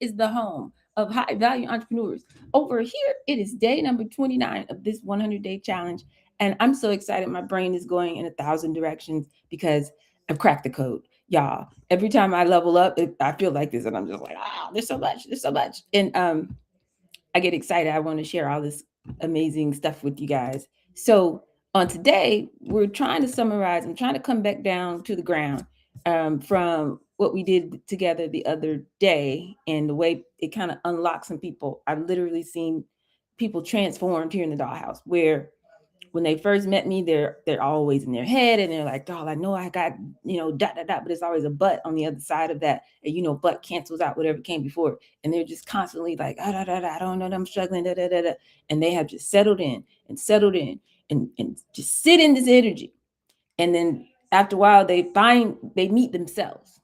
is the home of high value entrepreneurs. Over here, it is day number 29 of this 100-day challenge. And I'm so excited. My brain is going in 1,000 directions because I've cracked the code. Y'all, every time I level up, I feel like this, and I'm just like, there's so much, there's so much. And I get excited. I want to share all this amazing stuff with you guys. So on today, we're trying to summarize. I'm trying to come back down to the ground from what we did together the other day and the way it kind of unlocked some people. I've literally seen people transformed here in the dollhouse where when they first met me, they're always in their head and they're like, "Doll, I know I got, dot dot dot," but it's always a but on the other side of that. And but cancels out whatever came before. And they're just constantly like, da, da, da, I don't know, I'm struggling, da, da, da, da. And they have just settled in and just sit in this energy. And then after a while, they meet themselves.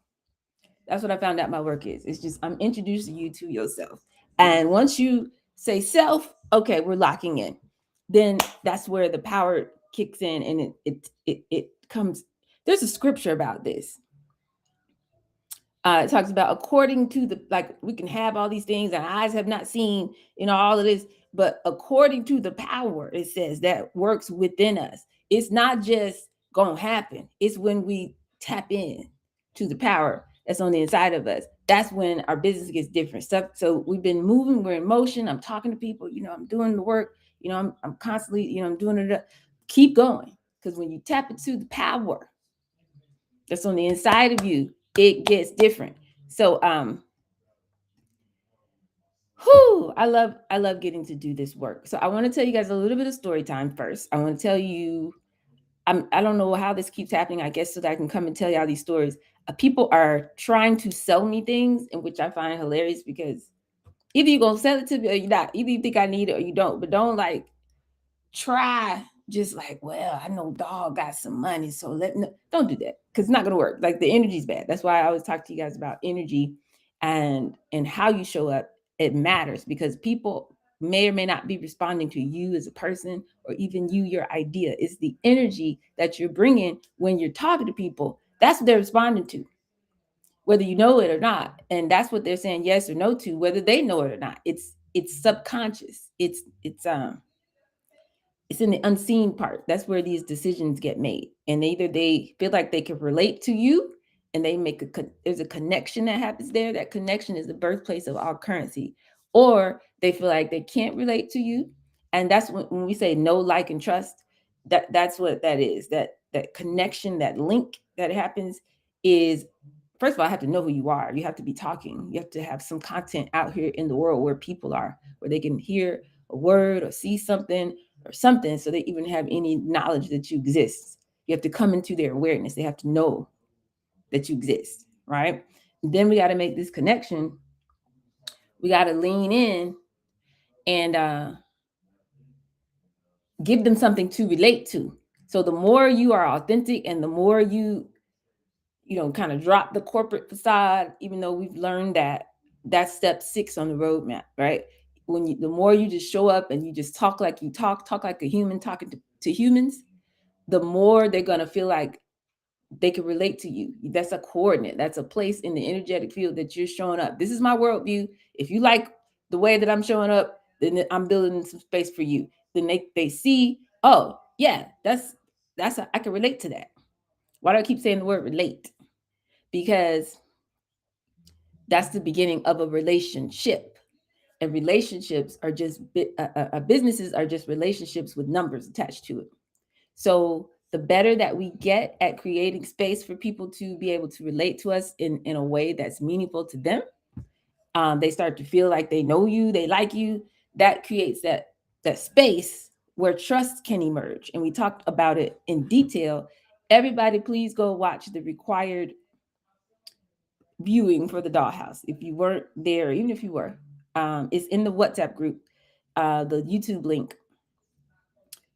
That's what I found out my work is. It's just I'm introducing you to yourself. And once you say self, okay, we're locking in. Then that's where the power kicks in and it comes. There's a scripture about this. It talks about according to the, like, we can have all these things and eyes have not seen, all of this, but according to the power, it says, that works within us. It's not just gonna happen. It's when we tap in to the power that's on the inside of us. That's when our business gets different stuff. So we've been moving, we're in motion. I'm talking to people, I'm doing the work, I'm constantly, I'm doing it. Keep going. Because when you tap into the power that's on the inside of you, it gets different. So I love getting to do this work. So I want to tell you guys a little bit of story time first. I want to tell you, I don't know how this keeps happening, I guess, so that I can come and tell you all these stories. People are trying to sell me things, in which I find hilarious, because either you're gonna sell it to me or you're not. Either you think I need it or you don't, but don't like try just like, well, I know dog got some money, so don't do that, because it's not gonna work. Like, the energy's bad. That's why I always talk to you guys about energy and how you show up. It matters, because people may or may not be responding to you as a person, or even you, your idea. It's the energy that you're bringing when you're talking to people. That's what they're responding to, whether you know it or not. And that's what they're saying yes or no to, whether they know it or not. It's subconscious. It's in the unseen part. That's where these decisions get made. And either they feel like they can relate to you, and they make there's a connection that happens there. That connection is the birthplace of all currency. Or they feel like they can't relate to you. And that's when we say know, like, and trust, that's what that is. That connection, that link that happens is, first of all, I have to know who you are. You have to be talking. You have to have some content out here in the world where people are, where they can hear a word or see something or something, so they even have any knowledge that you exist. You have to come into their awareness. They have to know that you exist, right? And then we got to make this connection. We got to lean in and give them something to relate to. So the more you are authentic and the more you kind of drop the corporate facade, even though we've learned that that's step 6 on the roadmap, right? The more you just show up and you just talk like you talk like a human talking to humans, the more they're going to feel like they can relate to you. That's a coordinate. That's a place in the energetic field that you're showing up. This is my worldview. If you like the way that I'm showing up, then I'm building some space for you. Then they see, oh yeah, I can relate to that. Why do I keep saying the word relate? Because that's the beginning of a relationship. And relationships are just businesses are just relationships with numbers attached to it. So the better that we get at creating space for people to be able to relate to us in a way that's meaningful to them, they start to feel like they know you, they like you. That creates that space where trust can emerge. And we talked about it in detail. Everybody, please go watch the required viewing for the dollhouse. If you weren't there, even if you were, it's in the WhatsApp group, the YouTube link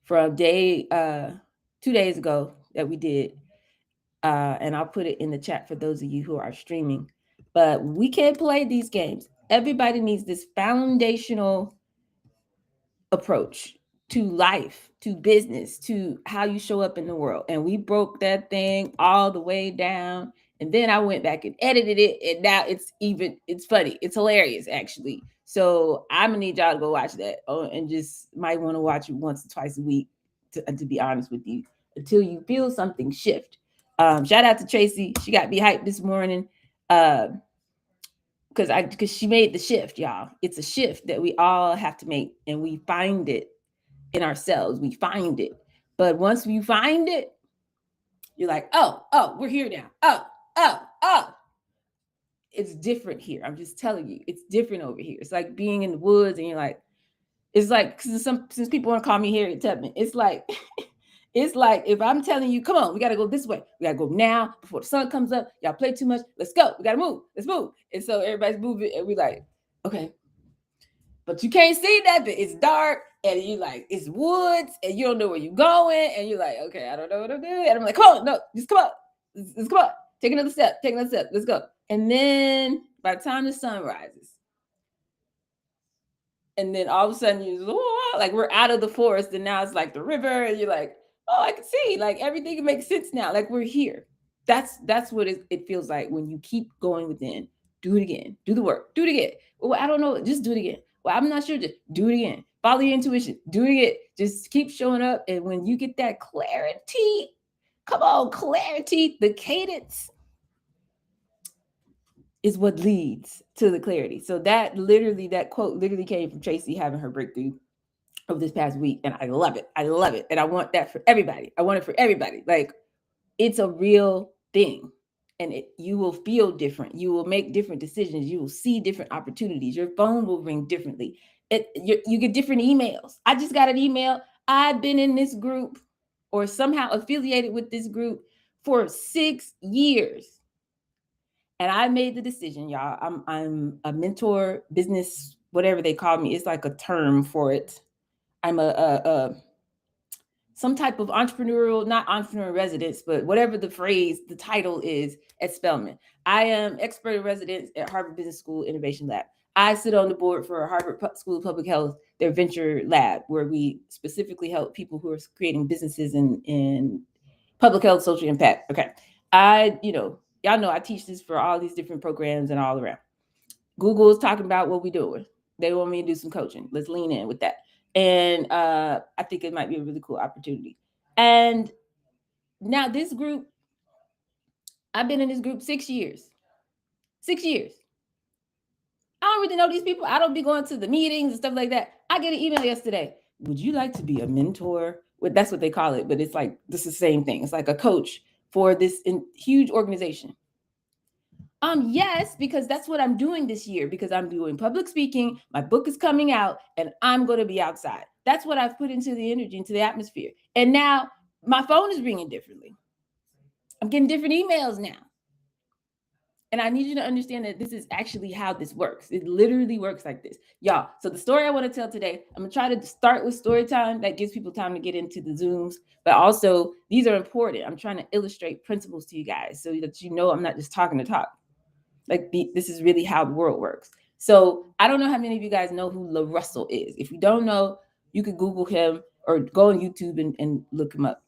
from 2 days ago that we did. And I'll put it in the chat for those of you who are streaming. But we can't play these games. Everybody needs this foundational approach to life, to business, to how you show up in the world. And we broke that thing all the way down And then I went back and edited it, and now it's funny. It's hilarious, actually. So I'm gonna need y'all to go watch that, and just might want to watch it once or twice a week, to be honest with you, until you feel something shift. Shout out to Tracy. She got me hyped this morning. Because she made the shift, y'all. It's a shift that we all have to make, and we find it in ourselves. We find it. But once we find it, you're like, oh, we're here now. Oh. It's different here. I'm just telling you, it's different over here. It's like being in the woods, and you're like, it's like, since people want to call me Harriet Tubman, it's like it's like if I'm telling you, come on, we gotta go this way. We gotta go now before the sun comes up. Y'all play too much. Let's go. We gotta move. Let's move. And so everybody's moving, and we like, okay. But you can't see that, but it's dark, and you like, it's woods, and you don't know where you're going, and you're like, okay, I don't know what I'm doing. And I'm like, come on, no, just come on. Let's come on. Take another step. Let's go. And then by the time the sun rises, and then all of a sudden like we're out of the forest, and now it's like the river, and you're like, oh, I can see, like everything makes sense now, like we're here. That's what it feels like when you keep going within. Do it again. Do the work. Do it again. Well, I don't know. Just do it again. Well, I'm not sure. Just do it again. Follow your intuition. Do it again. Just keep showing up. And when you get that clarity, come on, clarity, the cadence is what leads to the clarity. So that quote literally came from Tracy having her breakthrough of this past week. And I love it. I love it. And I want that for everybody. I want it for everybody. Like, it's a real thing. And you will feel different. You will make different decisions. You will see different opportunities. Your phone will ring differently. You get different emails. I just got an email. I've been in this group or somehow affiliated with this group for 6 years. And I made the decision, y'all. I'm a mentor, business, whatever they call me. It's like a term for it. I'm a some type of entrepreneurial, not entrepreneur residence, but whatever the title is at Spelman. I am expert in residence at Harvard Business School Innovation Lab. I sit on the board for Harvard School of Public Health, their venture lab, where we specifically help people who are creating businesses in public health, social impact. Okay. Y'all know I teach this for all these different programs and all around. Google is talking about what we're doing. They want me to do some coaching. Let's lean in with that. And I think it might be a really cool opportunity. And now this group, I've been in this group 6 years. 6 years. I don't really know these people. I don't be going to the meetings and stuff like that. I get an email yesterday. Would you like to be a mentor? Well, that's what they call it, but it's like, this is the same thing. It's like a coach for this huge organization. Yes, because that's what I'm doing this year, because I'm doing public speaking. My book is coming out, and I'm going to be outside. That's what I've put into the energy, into the atmosphere. And now my phone is ringing differently. I'm getting different emails now. And I need you to understand that this is actually how this works. It literally works like this. Y'all, so the story I want to tell today, I'm going to try to start with story time. That gives people time to get into the Zooms. But also, these are important. I'm trying to illustrate principles to you guys so that you know I'm not just talking to talk. Like, this is really how the world works. So I don't know how many of you guys know who La Russell is. If you don't know, you could Google him or go on YouTube and look him up.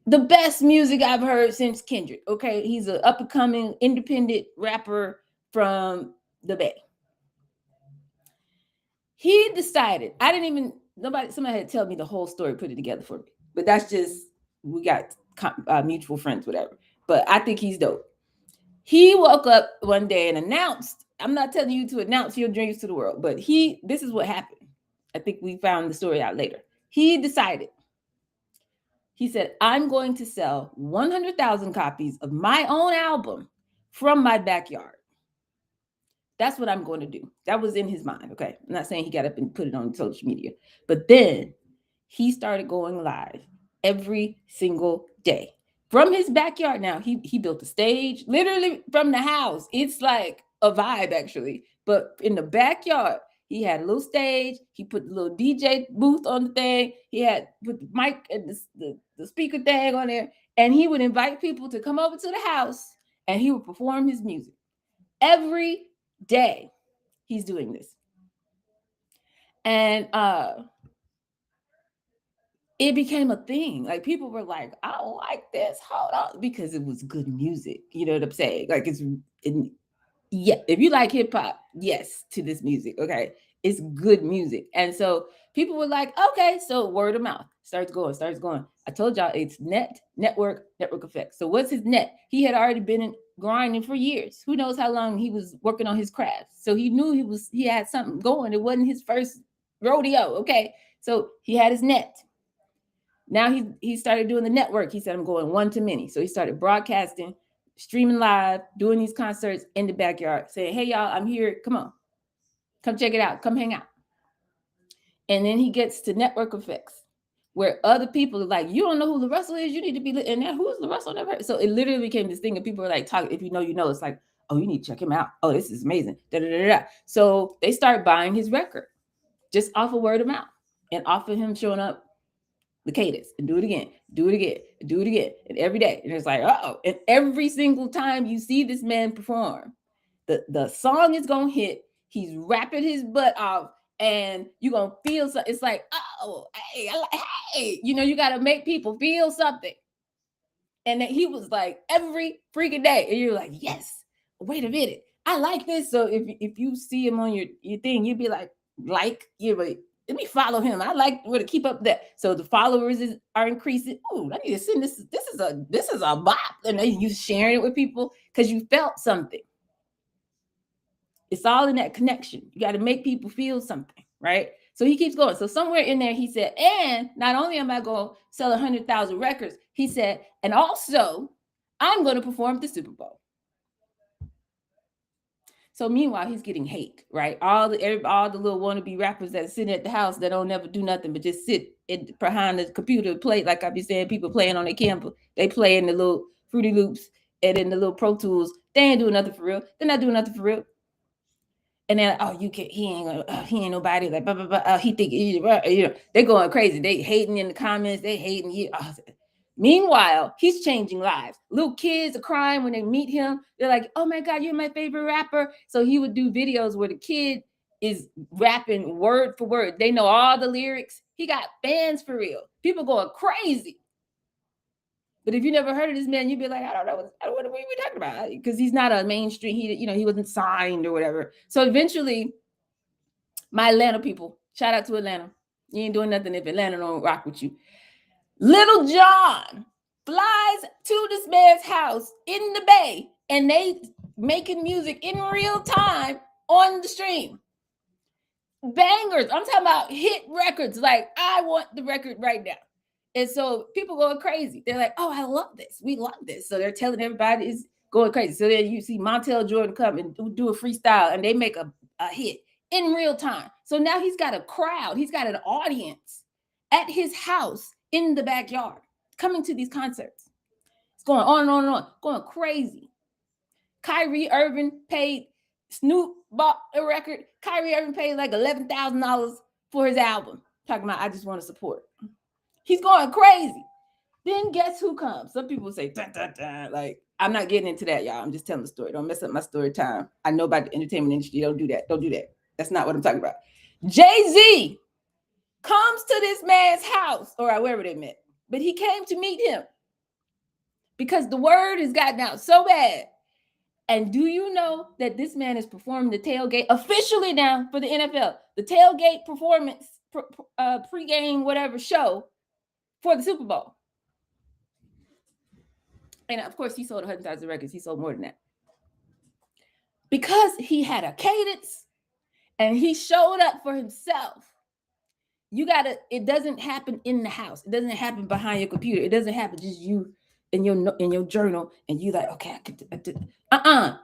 The best music I've heard since Kendrick. Okay, he's an up and coming independent rapper from the Bay. He decided, somebody had to tell me the whole story, put it together for me. But that's just, we got mutual friends, whatever. But I think he's dope. He woke up one day and announced, I'm not telling you to announce your dreams to the world, but this is what happened. I think we found the story out later. He decided, he said, I'm going to sell 100,000 copies of my own album from my backyard. That's what I'm going to do. That was in his mind. Okay. I'm not saying he got up and put it on social media, but then he started going live every single day from his backyard. Now he built a stage literally from the house. It's like a vibe, actually, but in the backyard, he had a little stage. He put the little DJ booth on the thing. He had put the mic and the speaker thing on there, and he would invite people to come over to the house, and he would perform his music every day. He's doing this, and it became a thing. Like people were like, I don't like this. Hold on. Because it was good music. You know what I'm saying? Like yeah, if you like hip hop, yes, to this music. Okay. It's good music. And so people were like, okay, so word of mouth starts going. I told y'all it's network effect. So what's his net? He had already been grinding for years. Who knows how long he was working on his craft. So he knew he had something going. It wasn't his first rodeo. Okay. So he had his net. Now he started doing the network. He said, I'm going one to many. So he started broadcasting, streaming live, doing these concerts in the backyard, saying, hey, y'all, I'm here. Come on. Come check it out. Come hang out. And then he gets to network effects, where other people are like, you don't know who the Russell is. You need to be, and then who's the Russell? Never. So it literally became this thing, and people were like, talking. If you know, you know. It's like, oh, you need to check him out. Oh, this is amazing. Da, da, da, da. So they start buying his record just off of word of mouth and off of him showing up the cadence and do it again, and every day. And it's like, oh, and every single time you see this man perform, the song is gonna hit. He's rapping his butt off, and you're gonna feel so. It's like, oh, hey, you got to make people feel something. And that he was like every freaking day, and you're like, yes. Wait a minute, I like this. So if you see him on your thing, you'd be like you like. Let me follow him. I like to keep up that. So the followers are increasing. Oh, I need to send this. This is a bop, and then you sharing it with people because you felt something. It's all in that connection. You got to make people feel something, right? So he keeps going. So somewhere in there, he said, and not only am I going to sell 100,000 records, he said, and also I'm going to perform at the Super Bowl. So meanwhile, he's getting hate, right? All the little wannabe rappers that are sitting at the house that don't never do nothing but just sit behind the computer, play, like I be saying, people playing on their camper. They play in the little Fruity Loops and in the little Pro Tools. They ain't doing nothing for real. They're not doing nothing for real. And then, oh, he ain't nobody, like, blah, blah, blah. He think, they're going crazy. They hating in the comments. They hating you. Oh. Meanwhile, he's changing lives. Little kids are crying when they meet him. They're like, oh my God, you're my favorite rapper. So he would do videos where the kid is rapping word for word. They know all the lyrics. He got fans for real. People going crazy. But if you never heard of this man, you'd be like, I don't know what are we talking about? Because he's not a mainstream. He wasn't signed or whatever. So eventually, my Atlanta people, shout out to Atlanta. You ain't doing nothing if Atlanta don't rock with you. Little John flies to this man's house in the Bay, and they making music in real time on the stream. Bangers. I'm talking about hit records. Like, I want the record right now. And so people going crazy. They're like, oh, I love this. We love this. So they're telling everybody it's going crazy. So then you see Montel Jordan come and do a freestyle, and they make a hit in real time. So now he's got a crowd. He's got an audience at his house in the backyard coming to these concerts. It's going on and on and on, going crazy. Kyrie Irving paid Snoop bought a record. Kyrie Irving paid like $11,000 for his album. Talking about, I just want to support. He's going crazy. Then guess who comes? Some people say, dun, dun, dun. Like, I'm not getting into that, y'all. I'm just telling the story. Don't mess up my story time. I know about the entertainment industry. Don't do that. Don't do that. That's not what I'm talking about. Jay-Z comes to this man's house, or wherever they met. But he came to meet him because the word has gotten out so bad. And do you know that this man is performing the tailgate officially now for the NFL? The tailgate performance, pregame, whatever show for the Super Bowl. And of course, he sold 100,000 records. He sold more than that. Because he had a cadence and he showed up for himself. It doesn't happen in the house. It doesn't happen behind your computer. It doesn't happen just you in your journal and you like, okay,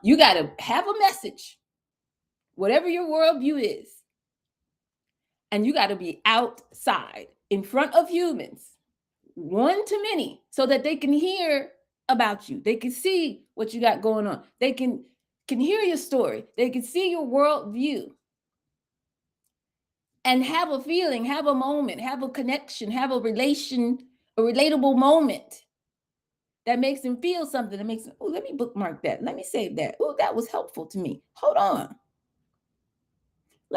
you got to have a message, whatever your worldview is. And you got to be outside in front of humans, one to many, so that they can hear about you. They can see what you got going on. They can hear your story. They can see your worldview. And have a feeling, have a moment, have a connection, have a relatable moment that makes them feel something, that makes them, oh, let me bookmark that. Let me save that. Oh, that was helpful to me. Hold on.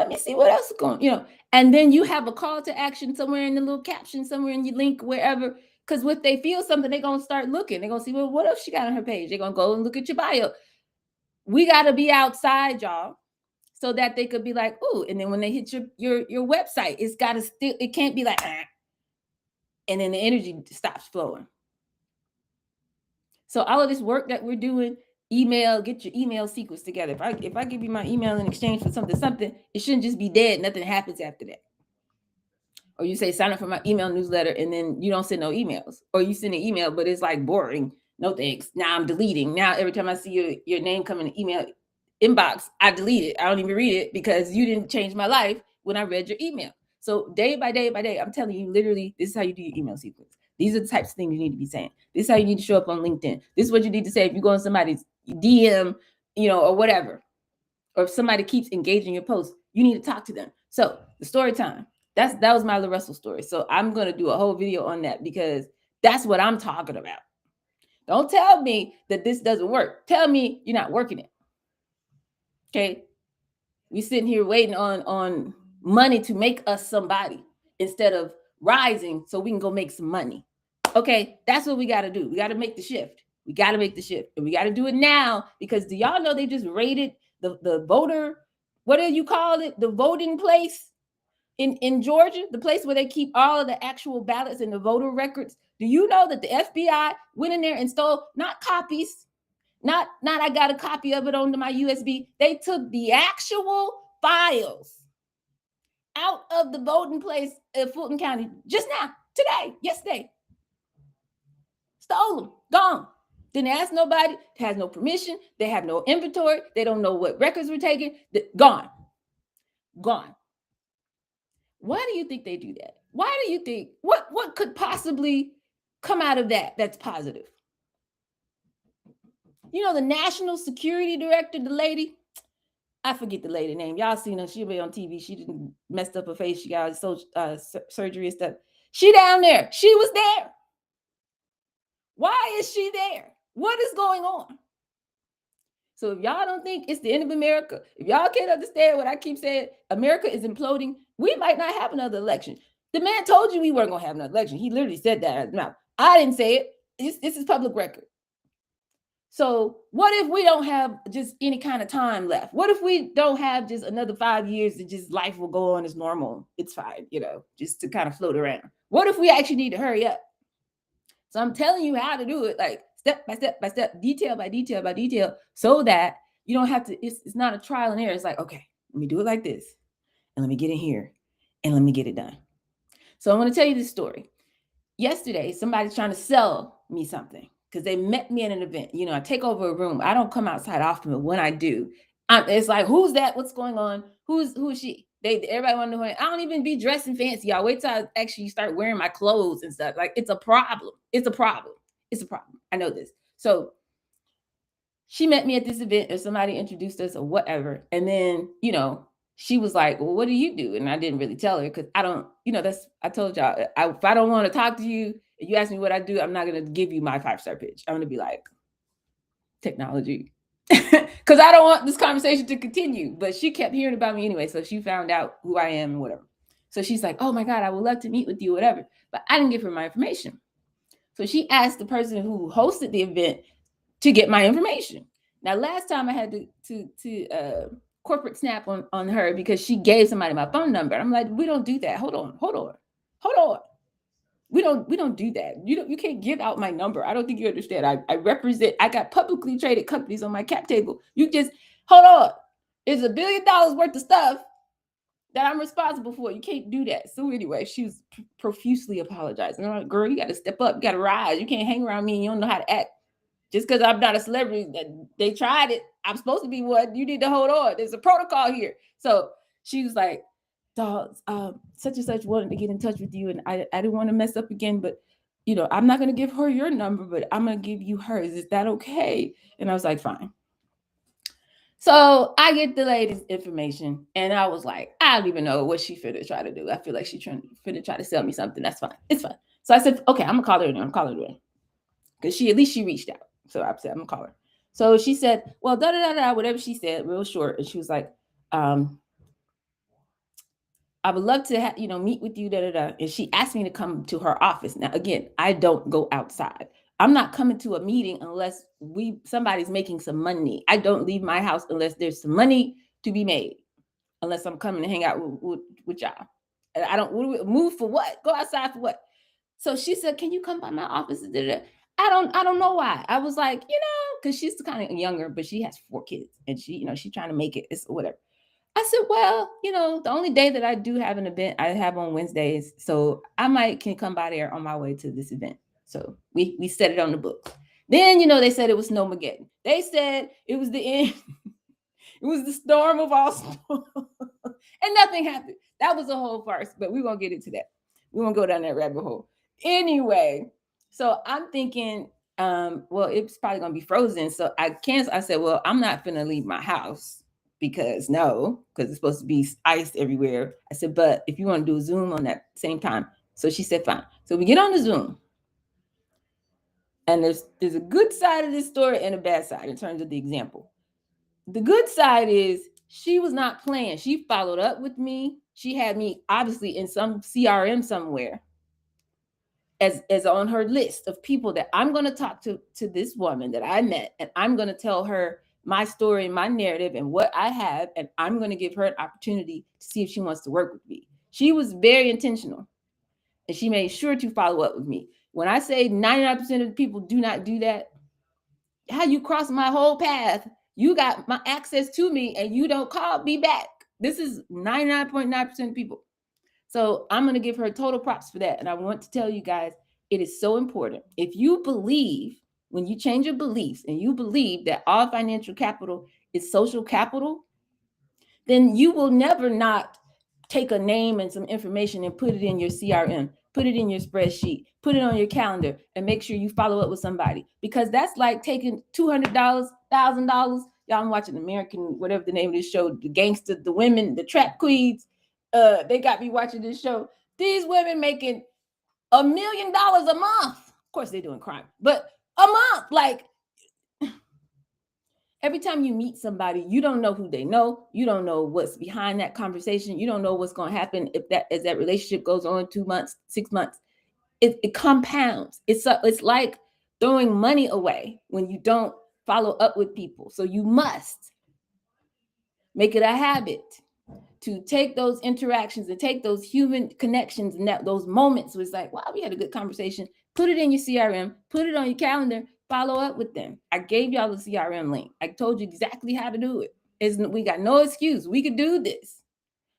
Let me see what else is going, and then you have a call to action somewhere in the little caption, somewhere in your link, wherever. Because if they feel something, they're going to start looking. They're going to see, well, what else she got on her page? They're going to go and look at your bio. We got to be outside, y'all, so that they could be like, ooh, and then when they hit your website, it's got to still, it can't be like, and then the energy stops flowing. So all of this work that we're doing, email, get your email sequence together. If I give you my email in exchange for something, it shouldn't just be dead. Nothing happens after that. Or you say sign up for my email newsletter and then you don't send no emails. Or you send an email, but it's like boring. No thanks. Now I'm deleting. Now every time I see your name come in the email inbox, I delete it. I don't even read it because you didn't change my life when I read your email. So day by day by day, I'm telling you, literally, this is how you do your email sequence. These are the types of things you need to be saying. This is how you need to show up on LinkedIn. This is what you need to say if you go on somebody's DM, or whatever. Or if somebody keeps engaging your post, you need to talk to them. So the story time. That was my Russell story. So I'm going to do a whole video on that because that's what I'm talking about. Don't tell me that this doesn't work. Tell me you're not working it. Okay. We sitting here waiting on money to make us somebody instead of rising so we can go make some money. Okay. That's what we got to do. We got to make the shift. We got to make the shift. And we got to do it now because do y'all know they just raided the voter, what do you call it? The voting place in Georgia, the place where they keep all of the actual ballots and the voter records. Do you know that the FBI went in there and stole not copies, not I got a copy of it onto my USB. They took the actual files out of the voting place in Fulton County just now, today, yesterday. Stole them, gone. Didn't ask nobody, has no permission, they have no inventory, they don't know what records were taken, gone. Why do you think they do that? Why do you think, what could possibly come out of that that's positive? The national security director, the lady, I forget the lady name. Y'all seen her. She'll be on TV. She didn't messed up her face. She got surgery and stuff. She down there. She was there. Why is she there? What is going on? So if y'all don't think it's the end of America, if y'all can't understand what I keep saying, America is imploding, we might not have another election. The man told you we weren't going to have another election. He literally said that out of his mouth. I didn't say it. This is public record. So what if we don't have just any kind of time left? What if we don't have just another 5 years that just life will go on as normal? It's fine, just to kind of float around. What if we actually need to hurry up? So I'm telling you how to do it, like step by step by step, detail by detail by detail, so that you don't have to, it's not a trial and error. It's like, okay, let me do it like this, and let me get in here, and let me get it done. So I'm going to tell you this story. Yesterday, somebody's trying to sell me something because they met me at an event. I take over a room. I don't come outside often, but when I do, it's like, who's that? What's going on? Who is she? Everybody want to know. I don't even be dressing fancy, y'all. Wait till I actually start wearing my clothes and stuff. Like, it's a problem. It's a problem. It's a problem. I know this. So she met me at this event, or somebody introduced us or whatever. And then, she was like, well, what do you do? And I didn't really tell her because I don't, I told y'all, if I don't want to talk to you, if you ask me what I do, I'm not going to give you my 5-star pitch. I'm going to be like, technology. Because I don't want this conversation to continue. But she kept hearing about me anyway. So she found out who I am and whatever. So she's like, oh my God, I would love to meet with you, whatever. But I didn't give her my information. So she asked the person who hosted the event to get my information. Now, last time I had to corporate snap on her because she gave somebody my phone number. I'm like, we don't do that. Hold on. We don't do that. You can't give out my number. I don't think you understand. I got publicly traded companies on my cap table. You just hold on. It's $1 billion worth of stuff that I'm responsible for. You can't do that. So anyway, she was profusely apologizing. I'm like, girl, you got to step up. You got to rise. You can't hang around me and you don't know how to act. Just because I'm not a celebrity, they tried it. I'm supposed to be one. You need to hold on. There's a protocol here. So she was like, dog, such and such wanted to get in touch with you. And I didn't want to mess up again, but I'm not going to give her your number, but I'm going to give you hers. Is that okay? And I was like, fine. So I get the lady's information and I was like, I don't even know what she finna try to do. I feel like she's finna try to sell me something. That's fine. It's fine. So I said, okay, I'm gonna call her in. I'm calling her in. Because at least she reached out. So I said, I'm gonna call her. So she said, well, whatever she said, real short. And she was like, I would love to meet with you, da da da. And she asked me to come to her office. Now, again, I don't go outside. I'm not coming to a meeting unless somebody's making some money. I don't leave my house unless there's some money to be made. Unless I'm coming to hang out with y'all. And I don't move for what? Go outside for what? So she said, "Can you come by my office?" I don't know why. I was like, because she's kind of younger, but she has 4 kids, and she's trying to make it. It's whatever. I said, "Well, the only day that I do have an event I have on Wednesdays, so I can come by there on my way to this event." So we set it on the book. Then they said it was Snowmageddon. They said it was the end. It was the storm of all storms. And nothing happened. That was a whole farce, but we won't get into that. We won't go down that rabbit hole. Anyway, so I'm thinking, well, it's probably gonna be frozen. So I said, well, I'm not gonna leave my house because it's supposed to be ice everywhere. I said, but if you want to do a Zoom on that same time. So she said, fine. So we get on the Zoom. And there's a good side of this story and a bad side in terms of the example. The good side is she was not playing. She followed up with me. She had me obviously in some CRM somewhere as on her list of people that I'm going to talk to this woman that I met, and I'm going to tell her my story and my narrative and what I have, and I'm going to give her an opportunity to see if she wants to work with me. She was very intentional, and she made sure to follow up with me. When I say 99% of the people do not do that, how you cross my whole path? You got my access to me and you don't call me back. This is 99.9% of people. So I'm going to give her total props for that. And I want to tell you guys, it is so important. If you believe, when you change your beliefs and you believe that all financial capital is social capital, then you will never not take a name and some information and put it in your CRM, put it in your spreadsheet, put it on your calendar, and make sure you follow up with somebody. Because that's like taking $200, $1,000. Y'all, I'm watching American, whatever the name of this show, the gangster, the women, the trap queens. They got me watching this show. These women making $1 million a month. Of course, they're doing crime, but a month. Like, every time you meet somebody, you don't know who they know. You don't know what's behind that conversation. You don't know what's going to happen as that relationship goes on 2 months, 6 months. It compounds. It's like throwing money away when you don't follow up with people. So you must make it a habit to take those interactions and take those human connections and those moments where it's like, wow, we had a good conversation. Put it in your CRM, put it on your calendar, follow up with them. I gave y'all the CRM link. I told you exactly how to do it. We got no excuse. We could do this.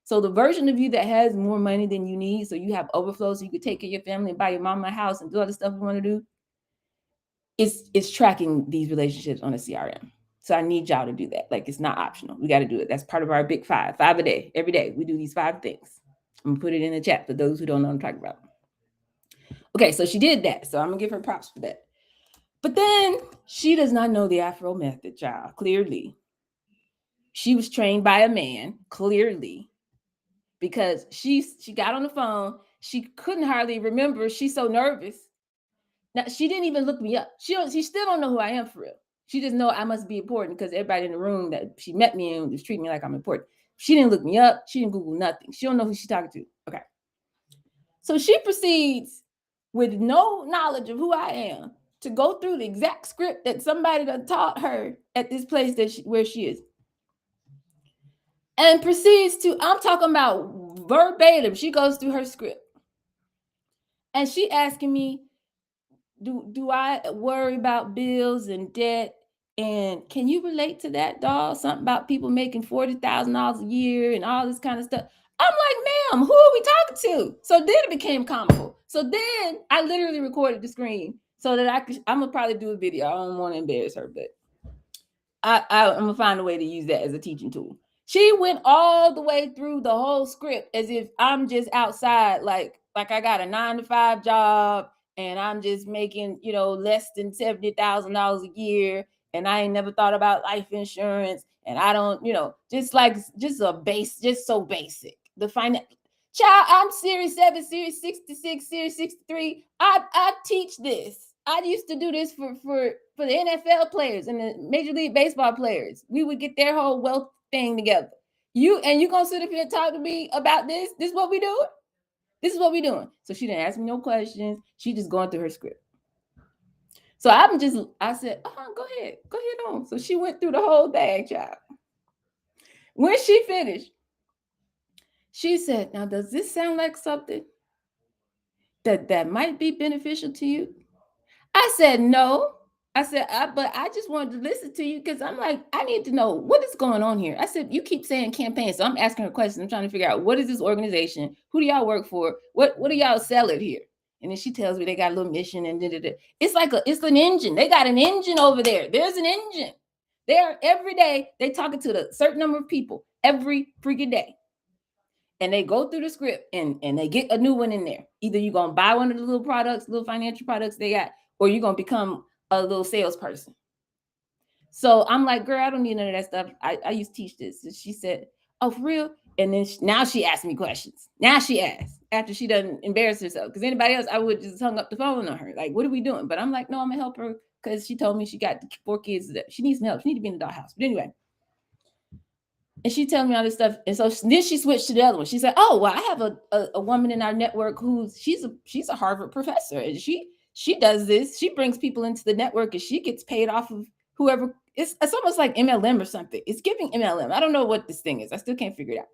So the version of you that has more money than you need, so you have overflow, so you could take care of your family and buy your mama a house and do all the stuff you want to do, is tracking these relationships on a CRM. So I need y'all to do that. Like, it's not optional. We got to do it. That's part of our big 5 a day. Every day we do these 5 things. I'm gonna put it in the chat for those who don't know what I'm talking about. Okay, so she did that. So I'm gonna give her props for that. But then she does not know the Afro method, child. Clearly, she was trained by a man. Clearly, because she got on the phone. She couldn't hardly remember. She's so nervous. Now, she didn't even look me up. She still don't know who I am for real. She just know I must be important because everybody in the room that she met me in was treating me like I'm important. She didn't look me up. She didn't Google nothing. She don't know who she's talking to. Okay. So she proceeds with no knowledge of who I am to go through the exact script that somebody done taught her at this place where she is. And proceeds to, I'm talking about verbatim. She goes through her script. And she asking me, do I worry about bills and debt? And can you relate to that, dog? Something about people making $40,000 a year and all this kind of stuff. I'm like, ma'am, who are we talking to? So then it became comical. So then I literally recorded the screen so that I'm gonna probably do a video. I don't want to embarrass her, but I'm gonna find a way to use that as a teaching tool. She went all the way through the whole script as if I'm just outside, like I got a 9-to-5 job and I'm just making, less than $70,000 a year, and I ain't never thought about life insurance, and I don't, just so basic. The finance child, I'm Series 7, Series 66, Series 63. I teach this. I used to do this for the NFL players and the Major League Baseball players. We would get their whole wealth thing together. You gonna sit up here and talk to me about this? This is what we doing? This is what we doing. So she didn't ask me no questions. She just going through her script. So I said, go ahead on. So she went through the whole thing, child. When she finished, she said, now does this sound like something that might be beneficial to you? I said, no. I said, but I just wanted to listen to you because I'm like, I need to know what is going on here. I said, you keep saying campaign. So I'm asking her questions. I'm trying to figure out, what is this organization? Who do y'all work for? What do y'all sell it here? And then she tells me they got a little mission and da-da-da. It's an engine. They got an engine over there. There's an engine. They are every day, they talking to the certain number of people every freaking day. And they go through the script and they get a new one in there. Either you're going to buy one of the little products, little financial products they got, or you're going to become a little salesperson. So I'm like, girl, I don't need none of that stuff. I used to teach this. And she said, oh, for real? And then now she asked me questions. Now she asked after she doesn't embarrass herself. Because anybody else, I would just hung up the phone on her. Like, what are we doing? But I'm like, no, I'm going to help her because she told me she got 4 kids. She needs some help. She needs to be in the doghouse. But anyway. And she telling me all this stuff. And so then she switched to the other one. She said, oh, well, I have a woman in our network she's a Harvard professor. And she does this. She brings people into the network and she gets paid off of whoever. It's almost like MLM or something. It's giving MLM. I don't know what this thing is. I still can't figure it out.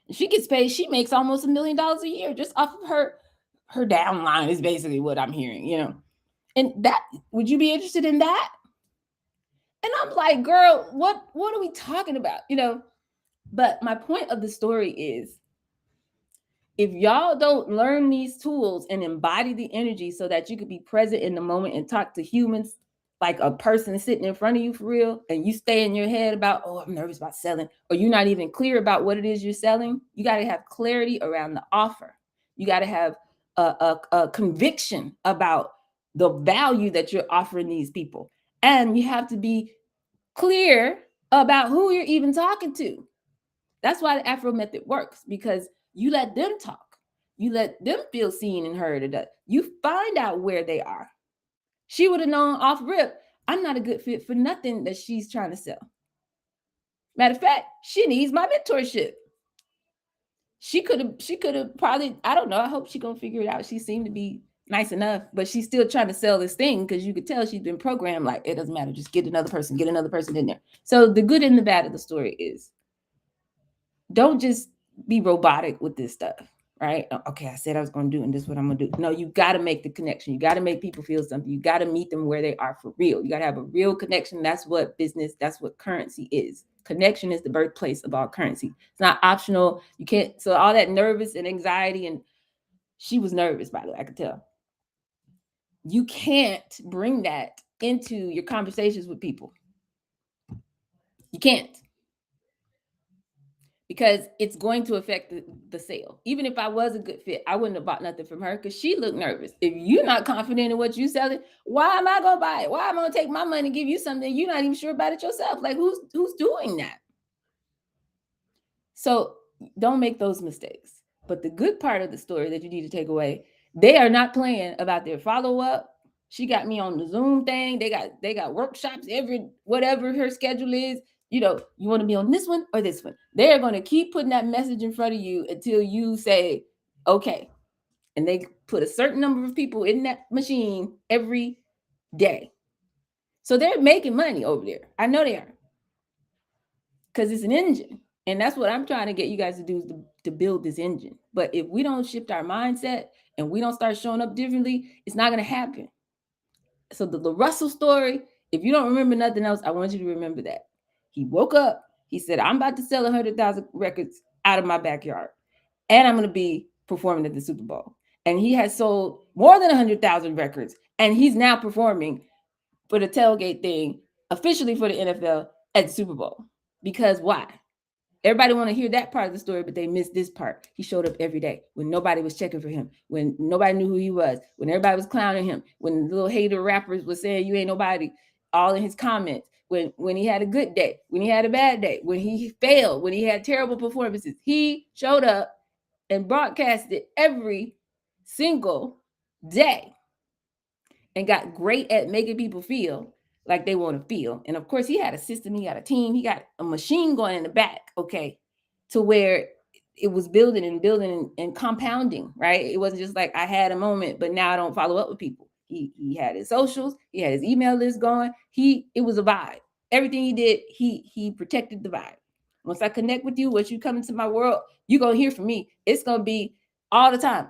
And she gets paid. She makes almost $1 million a year just off of her downline is basically what I'm hearing, And that, would you be interested in that? And I'm like, girl, what are we talking about? But my point of the story is, if y'all don't learn these tools and embody the energy so that you could be present in the moment and talk to humans like a person sitting in front of you for real, and you stay in your head about, oh, I'm nervous about selling, or you're not even clear about what it is you're selling, you got to have clarity around the offer. You got to have a conviction about the value that you're offering these people. And you have to be clear about who you're even talking to. That's why the Afro method works, because you let them talk. You let them feel seen and heard. You find out where they are. She would have known off rip, I'm not a good fit for nothing that she's trying to sell. Matter of fact, she needs my mentorship. She could have probably, I don't know. I hope she's going to figure it out. She seemed to be nice enough, but she's still trying to sell this thing because you could tell she's been programmed like, it doesn't matter. Just get another person in there. So the good and the bad of the story is, don't just be robotic with this stuff, right? Okay, I said I was going to do, and this is what I'm going to do. No, you got to make the connection. You got to make people feel something. You got to meet them where they are for real. You got to have a real connection. That's what business, that's what currency is. Connection is the birthplace of all currency. It's not optional. You can't, so all that nervous and anxiety, and she was nervous, by the way, I could tell. You can't bring that into your conversations with people. You can't. Because it's going to affect the sale. Even if I was a good fit, I wouldn't have bought nothing from her because she looked nervous. If you're not confident in what you're selling, why am I going to buy it? Why am I going to take my money and give you something you're not even sure about it yourself? Like, who's doing that? So don't make those mistakes. But the good part of the story that you need to take away, they are not playing about their follow-up. She got me on the Zoom thing. They got workshops every, whatever her schedule is. You want to be on this one or this one. They're going to keep putting that message in front of you until you say, okay. And they put a certain number of people in that machine every day. So they're making money over there. I know they are. Because it's an engine. And that's what I'm trying to get you guys to do, is to build this engine. But if we don't shift our mindset and we don't start showing up differently, it's not going to happen. So the Russell story, if you don't remember nothing else, I want you to remember that. He woke up. He said, I'm about to sell 100,000 records out of my backyard. And I'm going to be performing at the Super Bowl. And he has sold more than 100,000 records. And he's now performing for the tailgate thing officially for the NFL at the Super Bowl. Because why? Everybody want to hear that part of the story, but they missed this part. He showed up every day when nobody was checking for him, when nobody knew who he was, when everybody was clowning him, when little hater rappers was saying you ain't nobody, all in his comments, when he had a good day, when he had a bad day, when he failed, when he had terrible performances. He showed up and broadcasted every single day and got great at making people feel like they want to feel. And of course, he had a system, he got a team, he got a machine going in the back, okay, to where it was building and building and compounding, right? It wasn't just like I had a moment, but now I don't follow up with people. He had his socials, he had his email list going. It was a vibe. Everything he did, he protected the vibe. Once I connect with you, once you come into my world, you're gonna hear from me. It's gonna be all the time,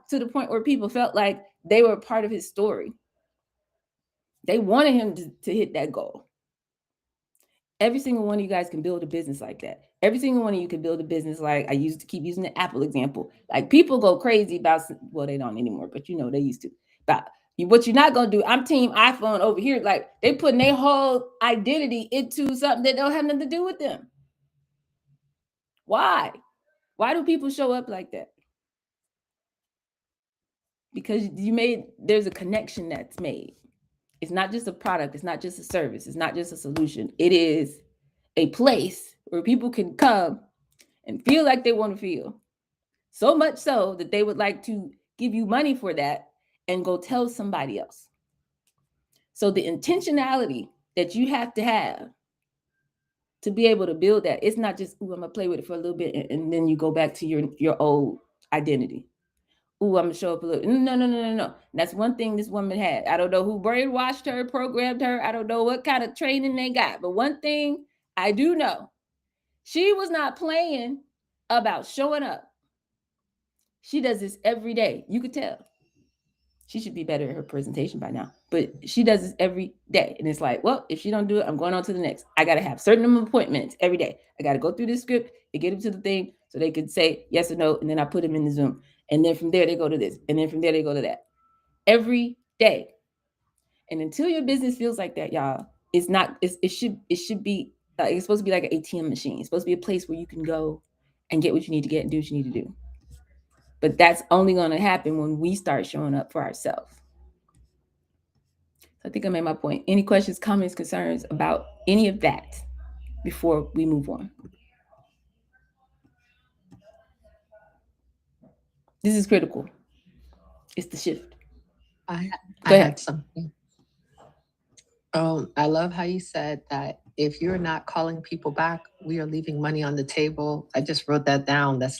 to the point where people felt like they were part of his story. They wanted him to hit that goal. Every single one of you guys can build a business like that. Every single one of you can build a business like I used to keep using the Apple example. Like people go crazy about, well, they don't anymore, but you know they used to. But what you're not gonna do, I'm team iPhone over here. Like they putting their whole identity into something that don't have nothing to do with them. Why? Why do people show up like that? Because there's a connection that's made. It's not just a product, it's not just a service, it's not just a solution. It is a place where people can come and feel like they want to feel. So much so that they would like to give you money for that and go tell somebody else. So the intentionality that you have to be able to build that, it's not just, ooh, I'm gonna play with it for a little bit and then you go back to your old identity. Ooh, I'm gonna show up a little. No. That's one thing this woman had. I don't know who brainwashed her, programmed her. I don't know what kind of training they got. But one thing I do know, she was not playing about showing up. She does this every day. You could tell. She should be better at her presentation by now. But she does this every day. And it's like, well, if she don't do it, I'm going on to the next. I got to have certain appointments every day. I got to go through this script and get them to the thing so they could say yes or no. And then I put them in the Zoom. And then from there, they go to this. And then from there, they go to that. Every day. And until your business feels like that, y'all, it should be, it's supposed to be like an ATM machine. It's supposed to be a place where you can go and get what you need to get and do what you need to do. But that's only going to happen when we start showing up for ourselves. So I think I made my point. Any questions, comments, concerns about any of that before we move on? This is critical. It's the shift. I Go ahead. had something. I love how you said that if you're not calling people back, we are leaving money on the table. I just wrote that down. That's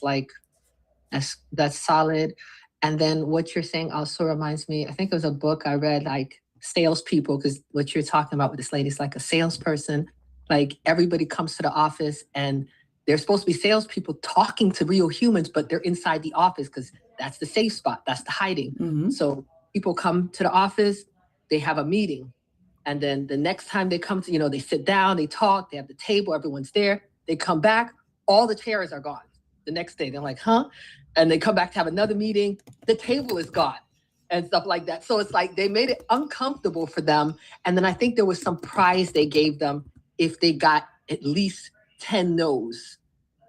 solid. And then what you're saying also reminds me, I think it was a book I read, like salespeople, because what you're talking about with this lady is like a salesperson. Like everybody comes to the office and they're supposed to be salespeople talking to real humans, but they're inside the office because that's the safe spot. That's the hiding. Mm-hmm. So people come to the office, they have a meeting. And then the next time they come to, they sit down, they talk, they have the table, everyone's there. They come back, all the chairs are gone. The next day, they're like, huh? And they come back to have another meeting, the table is gone and stuff like that. So it's like they made it uncomfortable for them. And then I think there was some prize they gave them if they got at least 10 no's.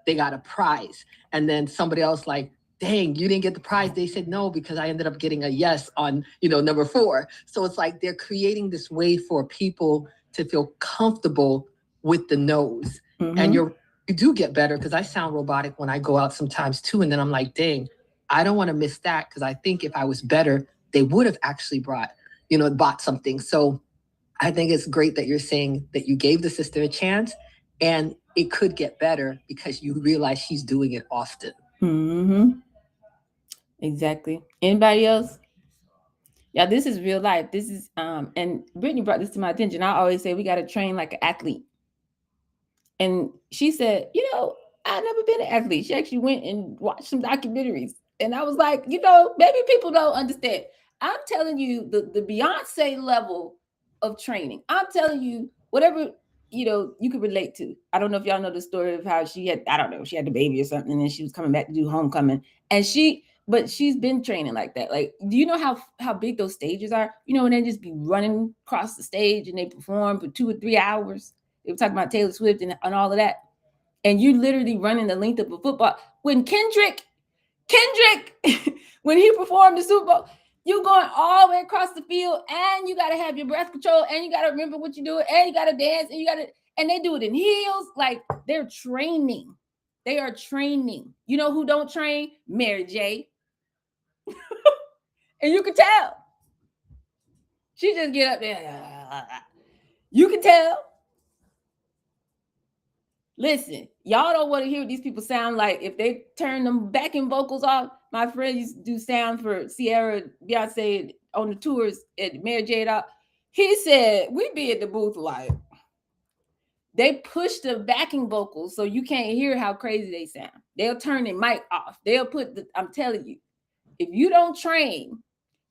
They got a prize. And then somebody else like, dang, you didn't get the prize. They said no, because I ended up getting a yes on, number 4. So it's like they're creating this way for people to feel comfortable with the no's. Mm-hmm. And you do get better, because I sound robotic when I go out sometimes too. And then I'm like, dang, I don't want to miss that, because I think if I was better, they would have actually bought something. So I think it's great that you're saying that you gave the sister a chance, and it could get better because you realize she's doing it often. Mm-hmm. Exactly. Anybody else? Yeah, this is real life. This is and Brittany brought this to my attention. I always say we got to train like an athlete. And she said, I've never been an athlete. She actually went and watched some documentaries. And I was like, maybe people don't understand. I'm telling you the Beyonce level of training. I'm telling you whatever, you could relate to. I don't know if y'all know the story of how she had the baby or something, and then she was coming back to do homecoming. But she's been training like that. Like, do you know how big those stages are? When they just be running across the stage and they perform for 2 or 3 hours. They were talking about Taylor Swift and all of that. And you literally running the length of a football. When Kendrick, when he performed the Super Bowl, you going all the way across the field, and you got to have your breath control, and you got to remember what you're doing, and you got to dance, and they do it in heels. Like, they're training. They are training. You know who don't train? Mary J. And you can tell. She just get up there. You can tell. Listen, y'all don't want to hear what these people sound like. If they turn them backing vocals off, my friend used to do sound for Sierra, Beyonce on the tours at Mary J. He said, we be at the booth like, they push the backing vocals so you can't hear how crazy they sound. They'll turn the mic off. They'll put I'm telling you, if you don't train,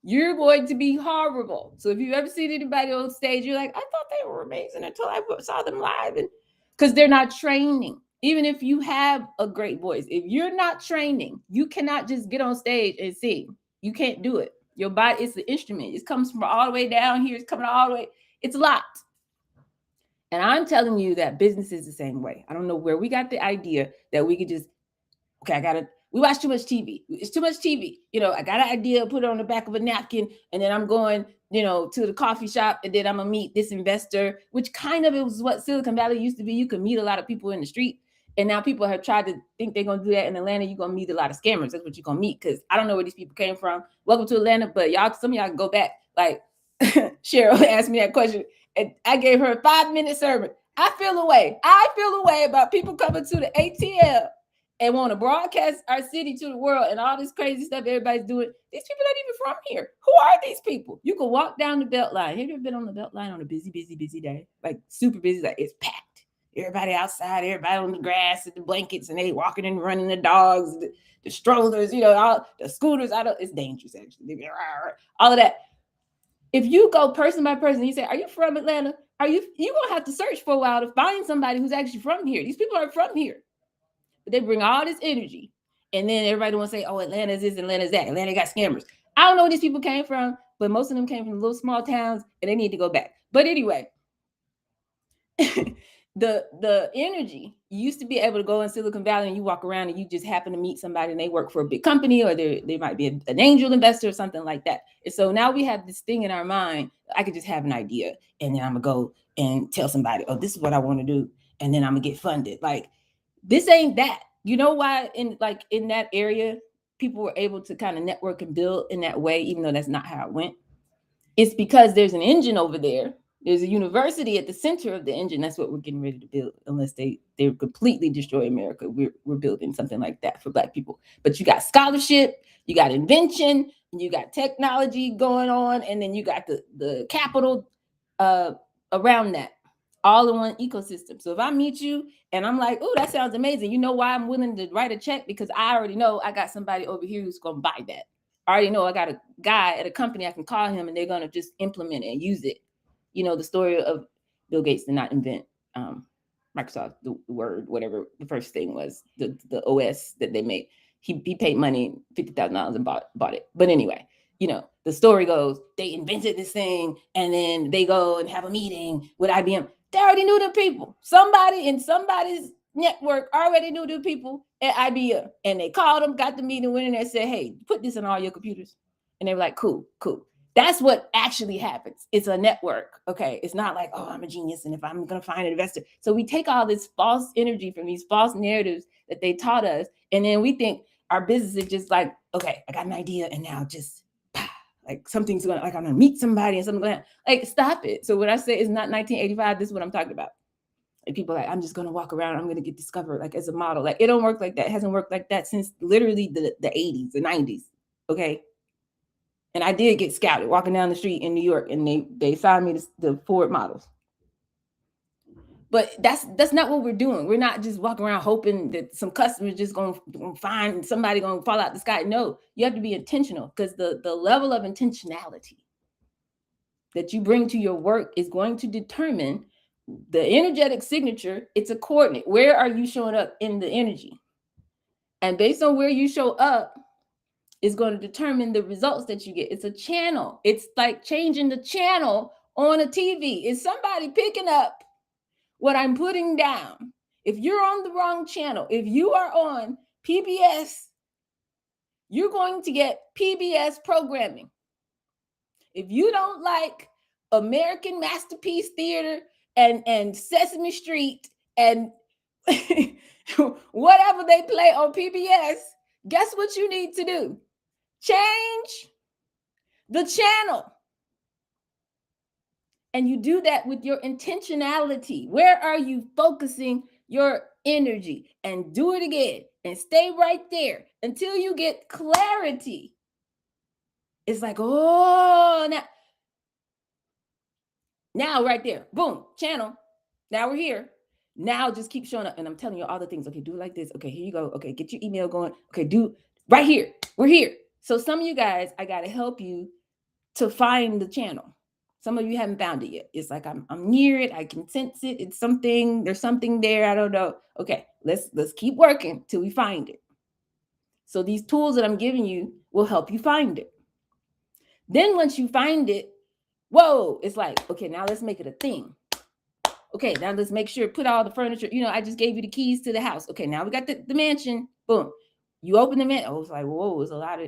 you're going to be horrible. So if you've ever seen anybody on stage, you're like, I thought they were amazing until I saw them live. And because they're not training. Even if you have a great voice, if you're not training, you cannot just get on stage and sing. You can't do it. Your body, it's the instrument. It comes from all the way down here. It's coming all the way. It's a lot. And I'm telling you that business is the same way. I don't know where we got the idea that we could just, okay, we watch too much TV. It's too much TV. I got an idea, put it on the back of a napkin, and then I'm going, to the coffee shop, and then I'm going to meet this investor, which kind of it was what Silicon Valley used to be. You could meet a lot of people in the street. And now people have tried to think they're going to do that in Atlanta. You're going to meet a lot of scammers. That's what you're going to meet, because I don't know where these people came from. Welcome to Atlanta. But some of y'all go back. Like Cheryl asked me that question, and I gave her a 5-minute sermon. I feel a way about people coming to the ATL and want to broadcast our city to the world and all this crazy stuff everybody's doing. These people aren't even from here. Who are these people? You can walk down the Beltline. Have you ever been on the Beltline on a busy day? Like super busy, like it's packed. Everybody outside, everybody on the grass and the blankets, and they walking and running the dogs, the strollers, all the scooters. It's dangerous, actually. All of that. If you go person by person, you say, are you from Atlanta? You're going to have to search for a while to find somebody who's actually from here. These people aren't from here. But they bring all this energy. And then everybody wants to say, oh, Atlanta's this, Atlanta's that. Atlanta got scammers. I don't know where these people came from, but most of them came from little small towns, and they need to go back. But anyway, the energy, you used to be able to go in Silicon Valley and you walk around and you just happen to meet somebody and they work for a big company, or they might be an angel investor or something like that. And so now we have this thing in our mind. I could just have an idea, and then I'm gonna go and tell somebody, oh, this is what I want to do, and then I'm gonna get funded. Like, this ain't that. You know why in that area people were able to kind of network and build in that way, even though that's not how it went? It's because there's an engine over there. There's a university at the center of the engine. That's what we're getting ready to build, unless they completely destroy America. We're building something like that for Black people. But you got scholarship, you got invention, you got technology going on, and then you got the capital around that, all in one ecosystem. So if I meet you and I'm like, oh, that sounds amazing, you know why I'm willing to write a check? Because I already know I got somebody over here who's going to buy that. I already know I got a guy at a company I can call him, and they're going to just implement it and use it. The story of Bill Gates did not invent Microsoft, the word, whatever the first thing was, the OS that they made. He paid money, $50,000, and bought it. But anyway, the story goes, they invented this thing, and then they go and have a meeting with IBM. They already knew the people. Somebody in somebody's network already knew the people at IBM, and they called them, got the meeting, went in there and said, hey, put this on all your computers. And they were like, cool. That's what actually happens. It's a network. Okay. It's not like, oh, I'm a genius, and if I'm going to find an investor. So we take all this false energy from these false narratives that they taught us, and then we think our business is just like, okay, I got an idea, and now just like something's going to, like I'm going to meet somebody and something's going to happen. Like, stop it. So when I say it's not 1985, this is what I'm talking about. Like, people are like, I'm just going to walk around, I'm going to get discovered like as a model. Like, it don't work like that. It hasn't worked like that since literally the 80s, the 90s. Okay. And I did get scouted walking down the street in New York, and they assigned me the Ford models. But that's not what we're doing. We're not just walking around hoping that some customers just going to find somebody going to fall out the sky. No, you have to be intentional, because the level of intentionality that you bring to your work is going to determine the energetic signature. It's a coordinate. Where are you showing up in the energy? And based on where you show up, is going to determine the results that you get. It's a channel. It's like changing the channel on a TV. Is somebody picking up what I'm putting down? If you're on the wrong channel, if you are on PBS, you're going to get PBS programming. If you don't like American Masterpiece Theater and Sesame Street and whatever they play on PBS, guess what you need to do? Change the channel. And you do that with your intentionality. Where are you focusing your energy? And do it again and stay right there until you get clarity. It's like, oh, now right there, boom, channel. Now we're here. Now just keep showing up. And I'm telling you all the things. Okay, do it like this. Okay, here you go. Okay, get your email going. Okay, do right here. We're here. So some of you guys, I got to help you to find the channel. Some of you haven't found it yet. It's like I'm near it. I can sense it. It's something. There's something there. I don't know. Okay, let's keep working till we find it. So these tools that I'm giving you will help you find it. Then once you find it, whoa, it's like, okay, now let's make it a thing. Okay, now let's make sure, put all the furniture. I just gave you the keys to the house. Okay, now we got the mansion. Boom. You open the mansion. Oh, it's like, whoa, it's a lot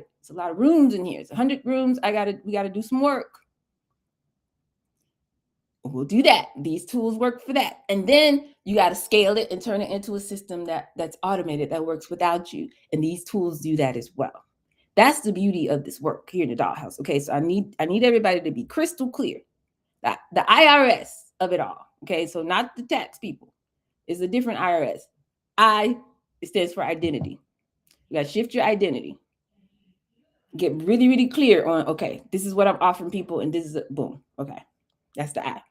of rooms in here. It's 100 rooms. We gotta do some work. We'll do that. These tools work for that. And then you got to scale it and turn it into a system that's automated, that works without you. And these tools do that as well. That's the beauty of this work here in the dollhouse. Okay, so I need everybody to be crystal clear. The IRS of it all. Okay, so not the tax people. It's a different IRS. It stands for identity. You got to shift your identity. Get really, really clear on, okay, this is what I'm offering people, and this is boom. Okay, that's the I.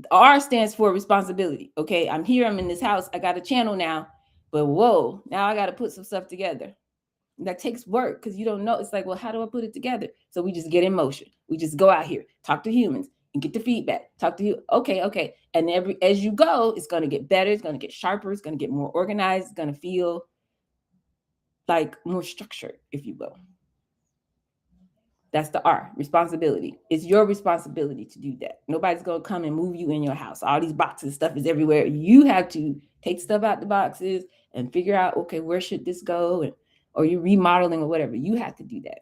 R stands for responsibility. Okay, I'm here, I'm in this house, I got a channel now, but whoa, now I got to put some stuff together. That takes work because you don't know. It's like, well, how do I put it together? So we just get in motion. We just go out here, talk to humans, and get the feedback. Talk to you. Okay. And as you go, it's going to get better. It's going to get sharper. It's going to get more organized. It's going to feel like more structured, if you will. That's the R, responsibility. It's your responsibility to do that. Nobody's going to come and move you in your house. All these boxes, stuff is everywhere. You have to take stuff out the boxes and figure out, okay, where should this go? Or you're remodeling or whatever. You have to do that.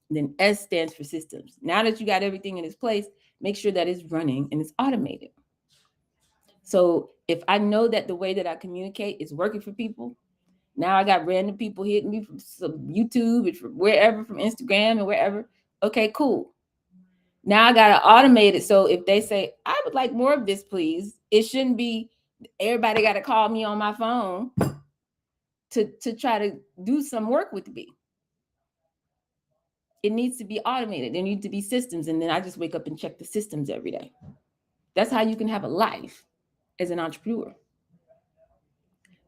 And then S stands for systems. Now that you got everything in its place, make sure that it's running and it's automated. So if I know that the way that I communicate is working for people, now I got random people hitting me from some YouTube and from wherever, from Instagram and wherever. Okay, cool. Now I got to automate it. So if they say, I would like more of this, please, it shouldn't be everybody got to call me on my phone to try to do some work with me. It needs to be automated. There need to be systems. And then I just wake up and check the systems every day. That's how you can have a life as an entrepreneur.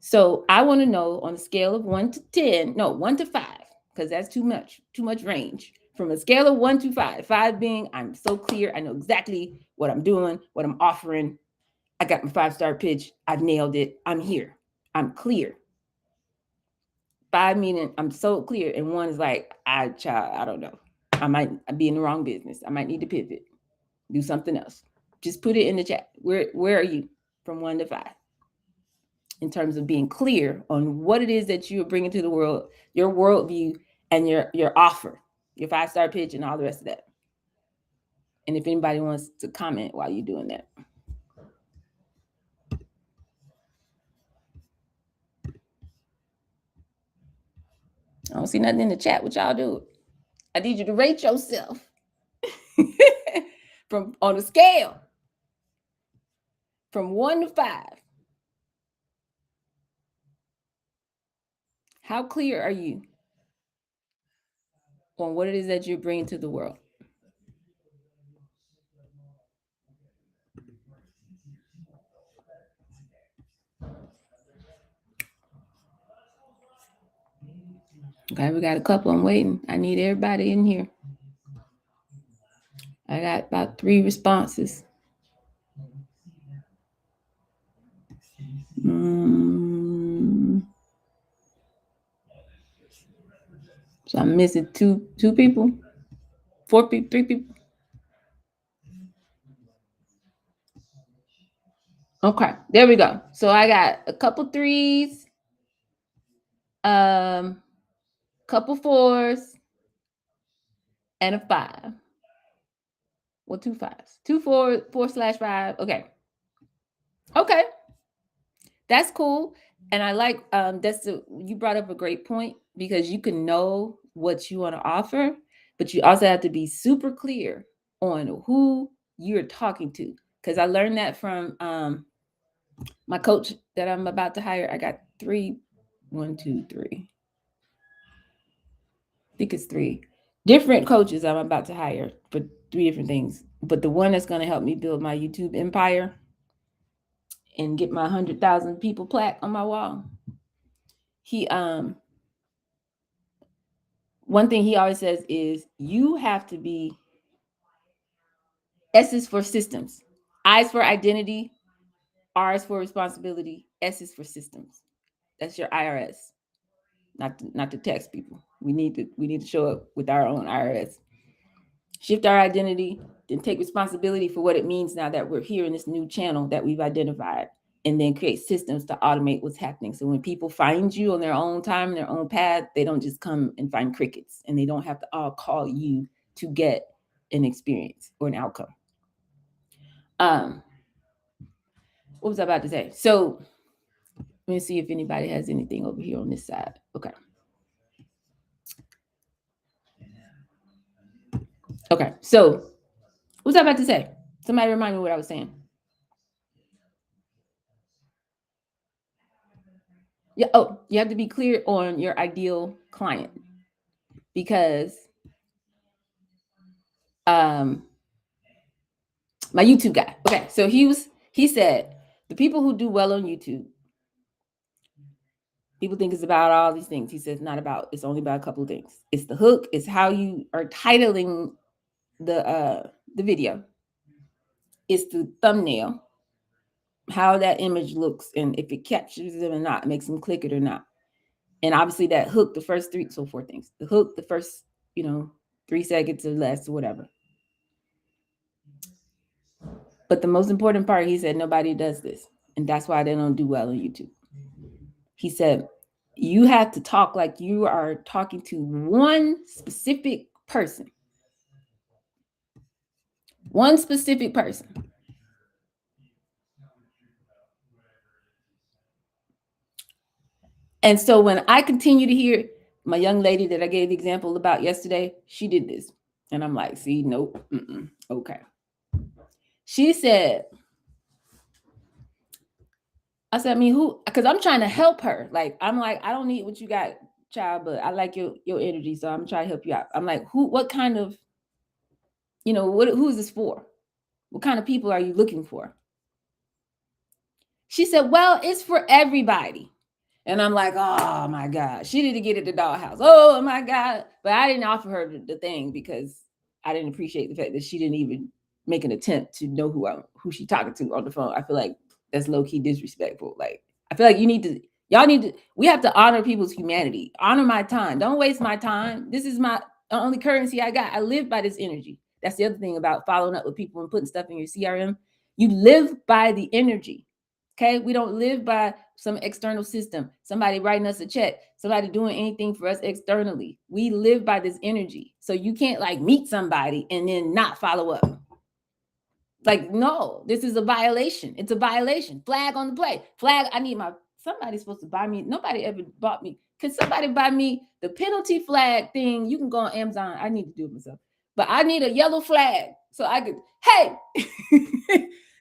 So I want to know on a scale of 1 to 10, no, 1 to 5, because that's too much range. From a scale of 1 to 5, 5 being I'm so clear, I know exactly what I'm doing, what I'm offering. I got my 5-star pitch. I've nailed it. I'm here. I'm clear. 5 meaning I'm so clear, and 1 is like, I don't know. I might be in the wrong business. I might need to pivot, do something else. Just put it in the chat. Where are you from 1 to 5? In terms of being clear on what it is that you're bringing to the world, your worldview, and your offer, your 5-star pitch, and all the rest of that. And if anybody wants to comment while you're doing that. I don't see nothing in the chat. What y'all do? I need you to rate yourself from on a scale from 1 to 5. How clear are you on what it is that you're bringing to the world? Okay, we got a couple. I'm waiting. I need everybody in here. I got about 3 responses. So I'm missing two people, 4 people, 3 people. Okay, there we go. So I got a couple 3s, couple 4s, and a 5. Well, 2 5s, 2 4/5. Okay, that's cool. And I like you brought up a great point, because you can know what you want to offer, but you also have to be super clear on who you're talking to. Because I learned that from my coach that I'm about to hire. I got three. I think it's three different coaches I'm about to hire for three different things. But the one that's going to help me build my YouTube empire and get my 100,000 people plaque on my wall. He one thing he always says is you have to be S is for systems, I is for identity, R is for responsibility, S is for systems. That's your IRS. Not to text people. We need to show up with our own IRS. Shift our identity, then take responsibility for what it means now that we're here in this new channel that we've identified, and then create systems to automate what's happening. So when people find you on their own time, their own path, they don't just come and find crickets, and they don't have to all call you to get an experience or an outcome. What was I about to say? So let me see if anybody has anything over here on this side. Okay. Okay. So what was I about to say? Somebody remind me what I was saying. Yeah. Oh, you have to be clear on your ideal client, because my YouTube guy. Okay. So he said the people who do well on YouTube, people think it's about all these things. He says not about, it's only about a couple of things. It's the hook, it's how you are titling the video. It's the thumbnail, how that image looks, and if it captures them or not, makes them click it or not. And obviously that hook, the first three, so four things. The hook, the first, 3 seconds or less or whatever. But the most important part, he said, nobody does this. And that's why they don't do well on YouTube. He said, you have to talk like you are talking to one specific person. One specific person. And so when I continue to hear my young lady that I gave the example about yesterday, she did this. And I'm like, see, nope, okay. She said, I said, I mean, who? Because I'm trying to help her. Like, I'm like, I don't need what you got, child, but I like your energy, so I'm trying to help you out. I'm like, what kind of, who is this for? What kind of people are you looking for? She said, well, it's for everybody. And I'm like, oh my God, she need to get at the dollhouse. Oh my God. But I didn't offer her the thing because I didn't appreciate the fact that she didn't even make an attempt to know who she talking to on the phone. I feel like that's low-key disrespectful. Like, I feel like we have to honor people's humanity. Honor my time. Don't waste my time. This is my only currency I got. I live by this energy. That's the other thing about following up with people and putting stuff in your CRM. You live by the energy. Okay, we don't live by some external system, somebody writing us a check, somebody doing anything for us externally. We live by this energy. So you can't like meet somebody and then not follow up. Like, no, this is a violation. It's a violation. Flag on the play. Flag, somebody's supposed to buy me. Nobody ever bought me. Can somebody buy me the penalty flag thing? You can go on Amazon. I need to do it myself. But I need a yellow flag so I could, hey,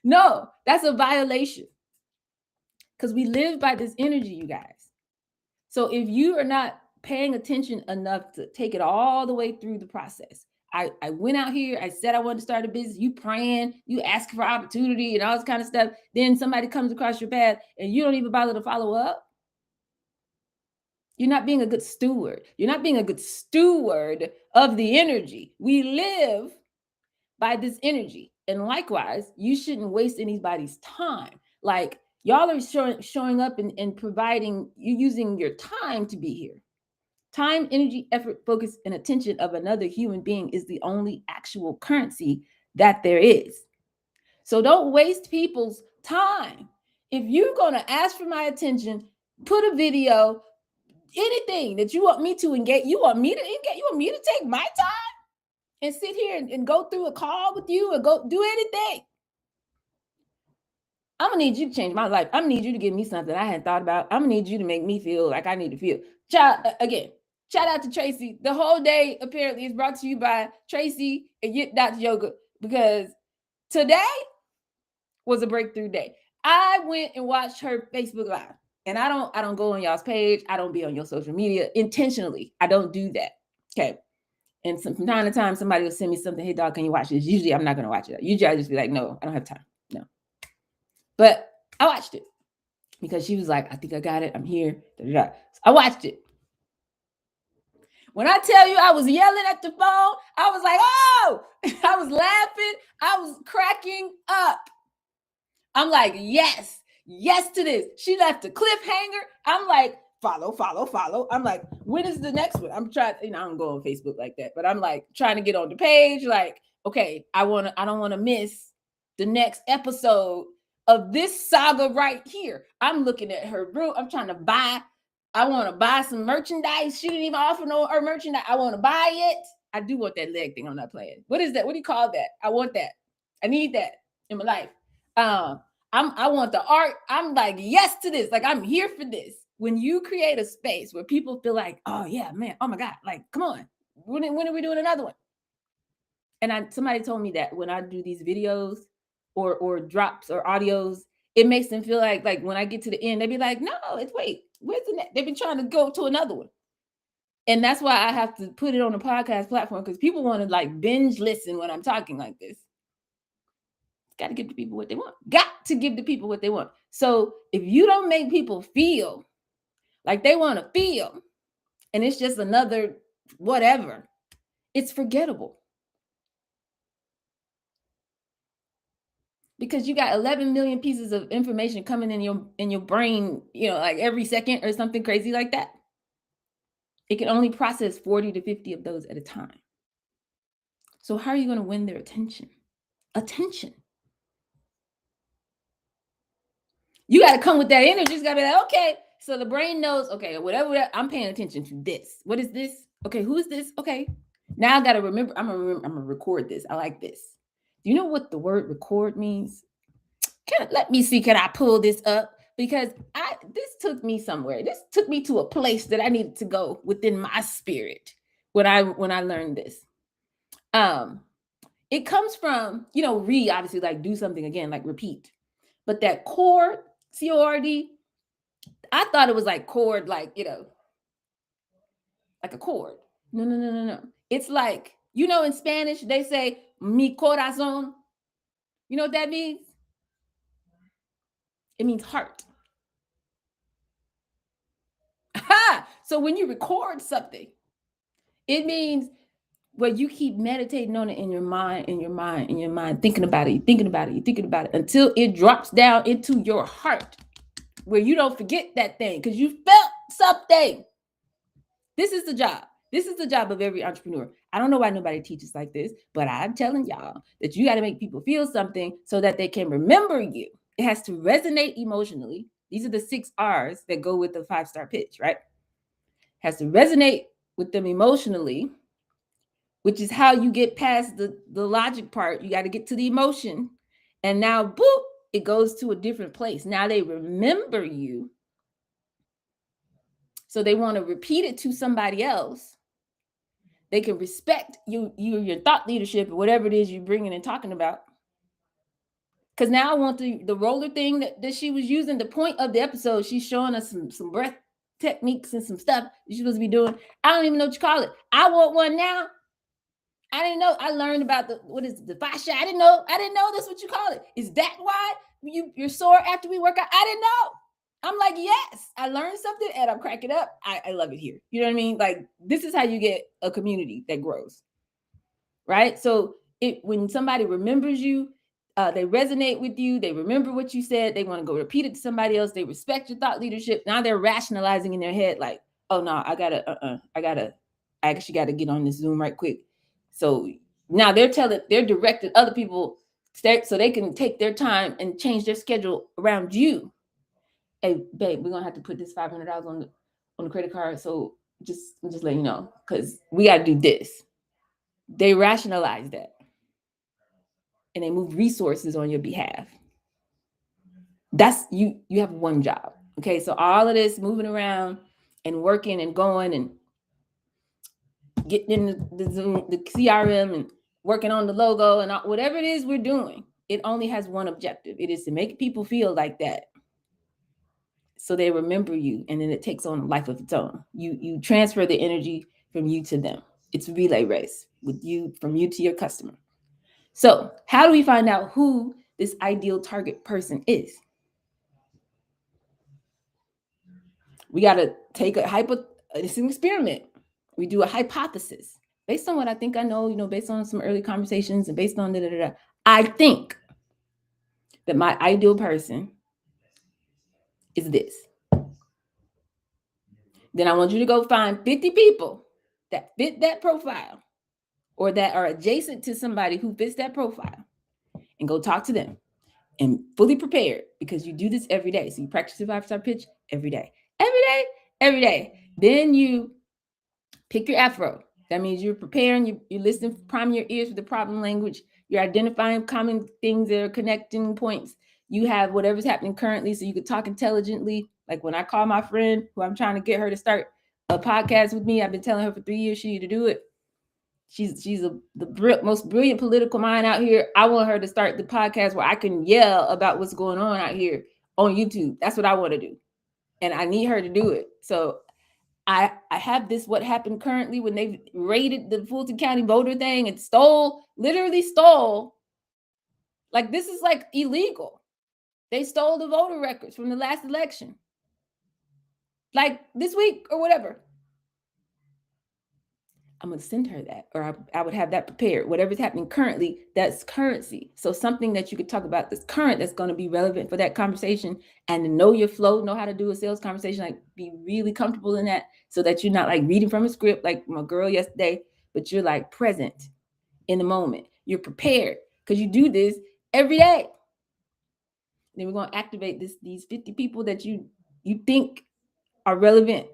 no, that's a violation. Because we live by this energy, you guys. So if you are not paying attention enough to take it all the way through the process, I went out here, I said I wanted to start a business, you praying, you asking for opportunity and all this kind of stuff. Then somebody comes across your path and you don't even bother to follow up. You're not being a good steward. You're not being a good steward of the energy. We live by this energy. And likewise, you shouldn't waste anybody's time. Like, y'all are showing up and providing, you using your time to be here. Time, energy, effort, focus, and attention of another human being is the only actual currency that there is. So don't waste people's time. If you're going to ask for my attention, put a video, anything that you want me to engage, you want me to take my time and sit here and go through a call with you and go do anything. I'm gonna need you to change my life. I'm gonna need you to give me something I hadn't thought about. I'm gonna need you to make me feel like I need to feel. Again, shout out to Tracy. The whole day apparently is brought to you by Tracy and Dr. Yoga, because Today was a breakthrough day. I went and watched her Facebook Live. And I don't go on y'all's page. I don't be on your social media intentionally. I don't do that. Okay. And from time to time, somebody will send me something. Hey, dog, can you watch this? Usually, I'm not going to watch it. Usually, I just be like, no, I don't have time. No. But I watched it because she was like, I think I got it. I'm here. So I watched it. When I tell you I was yelling at the phone, I was like, oh, I was laughing. I was cracking up. I'm like, yes to this. She left a cliffhanger. I'm like, follow. I'm like, when is the next one? I'm trying, I don't go on Facebook like that, but I'm like trying to get on the page. Like, okay, I don't want to miss the next episode of this saga right here. I'm looking at her room. I'm trying to buy. I want to buy some merchandise. She didn't even offer no her merchandise. I want to buy it. I do want that leg thing. I'm not playing. What is that? What do you call that? I want that. I need that in my life. I want the art. I'm like, yes to this. Like, I'm here for this. When you create a space where people feel like, oh yeah, man, oh my God, like, come on. When are we doing another one? And somebody told me that when I do these videos or drops or audios, it makes them feel like when I get to the end, they be like, no, where's the next? They've been trying to go to another one. And that's why I have to put it on the podcast platform, because people want to like binge listen when I'm talking like this. Got to give the people what they want. Got to give the people what they want. So if you don't make people feel like they want to feel, and it's just another whatever, it's forgettable. Because you got 11 million pieces of information coming in your brain, like every second or something crazy like that. It can only process 40 to 50 of those at a time. So how are you going to win their attention? You got to come with that energy. It's got to be like, okay, so the brain knows, okay, whatever, I'm paying attention to this. What is this? Okay, who is this? Okay, now I got to remember, I'm going to record this. I like this. Do you know what the word record means? Let me see, can I pull this up? Because this took me somewhere. This took me to a place that I needed to go within my spirit when I learned this. It comes from, obviously, like do something again, like repeat. But that chord, C-O-R-D, I thought it was like chord, like, like a chord. No. It's like, in Spanish, they say, mi corazón. You know what that means? It means heart. So when you record something, it means you keep meditating on it in your mind, thinking about it until it drops down into your heart, where you don't forget that thing because you felt something. This is the job. This is the job of every entrepreneur. I don't know why nobody teaches like this, but I'm telling y'all that you got to make people feel something so that they can remember you. It has to resonate emotionally. These are the 6 R's that go with the 5-star pitch, right? Has to resonate with them emotionally, which is how you get past the logic part. You got to get to the emotion. And now, boop, it goes to a different place. Now they remember you. So they want to repeat it to somebody else. They can respect your thought leadership or whatever it is you're bringing and talking about. Because now I want the roller thing that she was using. The point of the episode, she's showing us some breath techniques and some stuff you're supposed to be doing. I don't even know what you call it. I want one now. I didn't know. I learned about the fascia. I didn't know that's what you call it. Is that why you're sore after we work out? I didn't know. I'm like, yes, I learned something and I'm cracking up. I love it here. You know what I mean? Like, this is how you get a community that grows, right? So when somebody remembers you, they resonate with you, they remember what you said, they want to go repeat it to somebody else, they respect your thought leadership. Now they're rationalizing in their head like, oh no, I actually got to get on this Zoom right quick. So now they're directing other people so they can take their time and change their schedule around you. Hey, babe, we're gonna have to put this $500 on the credit card. So just let you know, because we got to do this. They rationalize that, and they move resources on your behalf. That's you. You have one job, okay? So all of this moving around and working and going and getting in the Zoom, the CRM, and working on the logo and whatever it is we're doing, it only has one objective. It is to make people feel like that, so they remember you, and then it takes on a life of its own. You transfer the energy from you to them. It's a relay race with you, from you to your customer. So how do we find out who this ideal target person is? We got to take it's an experiment. We do a hypothesis based on what I think I know, based on some early conversations and based on I think that my ideal person is this. Then I want you to go find 50 people that fit that profile or that are adjacent to somebody who fits that profile, and go talk to them and fully prepared, because you do this every day. So you practice your 5-star pitch every day, every day, every day. Then you pick your afro. That means you're preparing, you're listening, priming your ears with the problem language. You're identifying common things that are connecting points. You have whatever's happening currently, so you can talk intelligently. Like when I call my friend who I'm trying to get her to start a podcast with me, I've been telling her for 3 years she need to do it. She's the most brilliant political mind out here. I want her to start the podcast where I can yell about what's going on out here on YouTube. That's what I want to do, and I need her to do it. So I have this, what happened currently when they raided the Fulton County voter thing and literally stole, like, this is like illegal. They stole the voter records from the last election, like this week or whatever. I'm going to send her that, or I would have that prepared. Whatever's happening currently, that's currency. So something that you could talk about that's current, that's going to be relevant for that conversation, and to know your flow, know how to do a sales conversation, like be really comfortable in that, so that you're not like reading from a script like my girl yesterday, but you're like present in the moment. You're prepared because you do this every day. Then we're going to activate these 50 people that you think are relevant.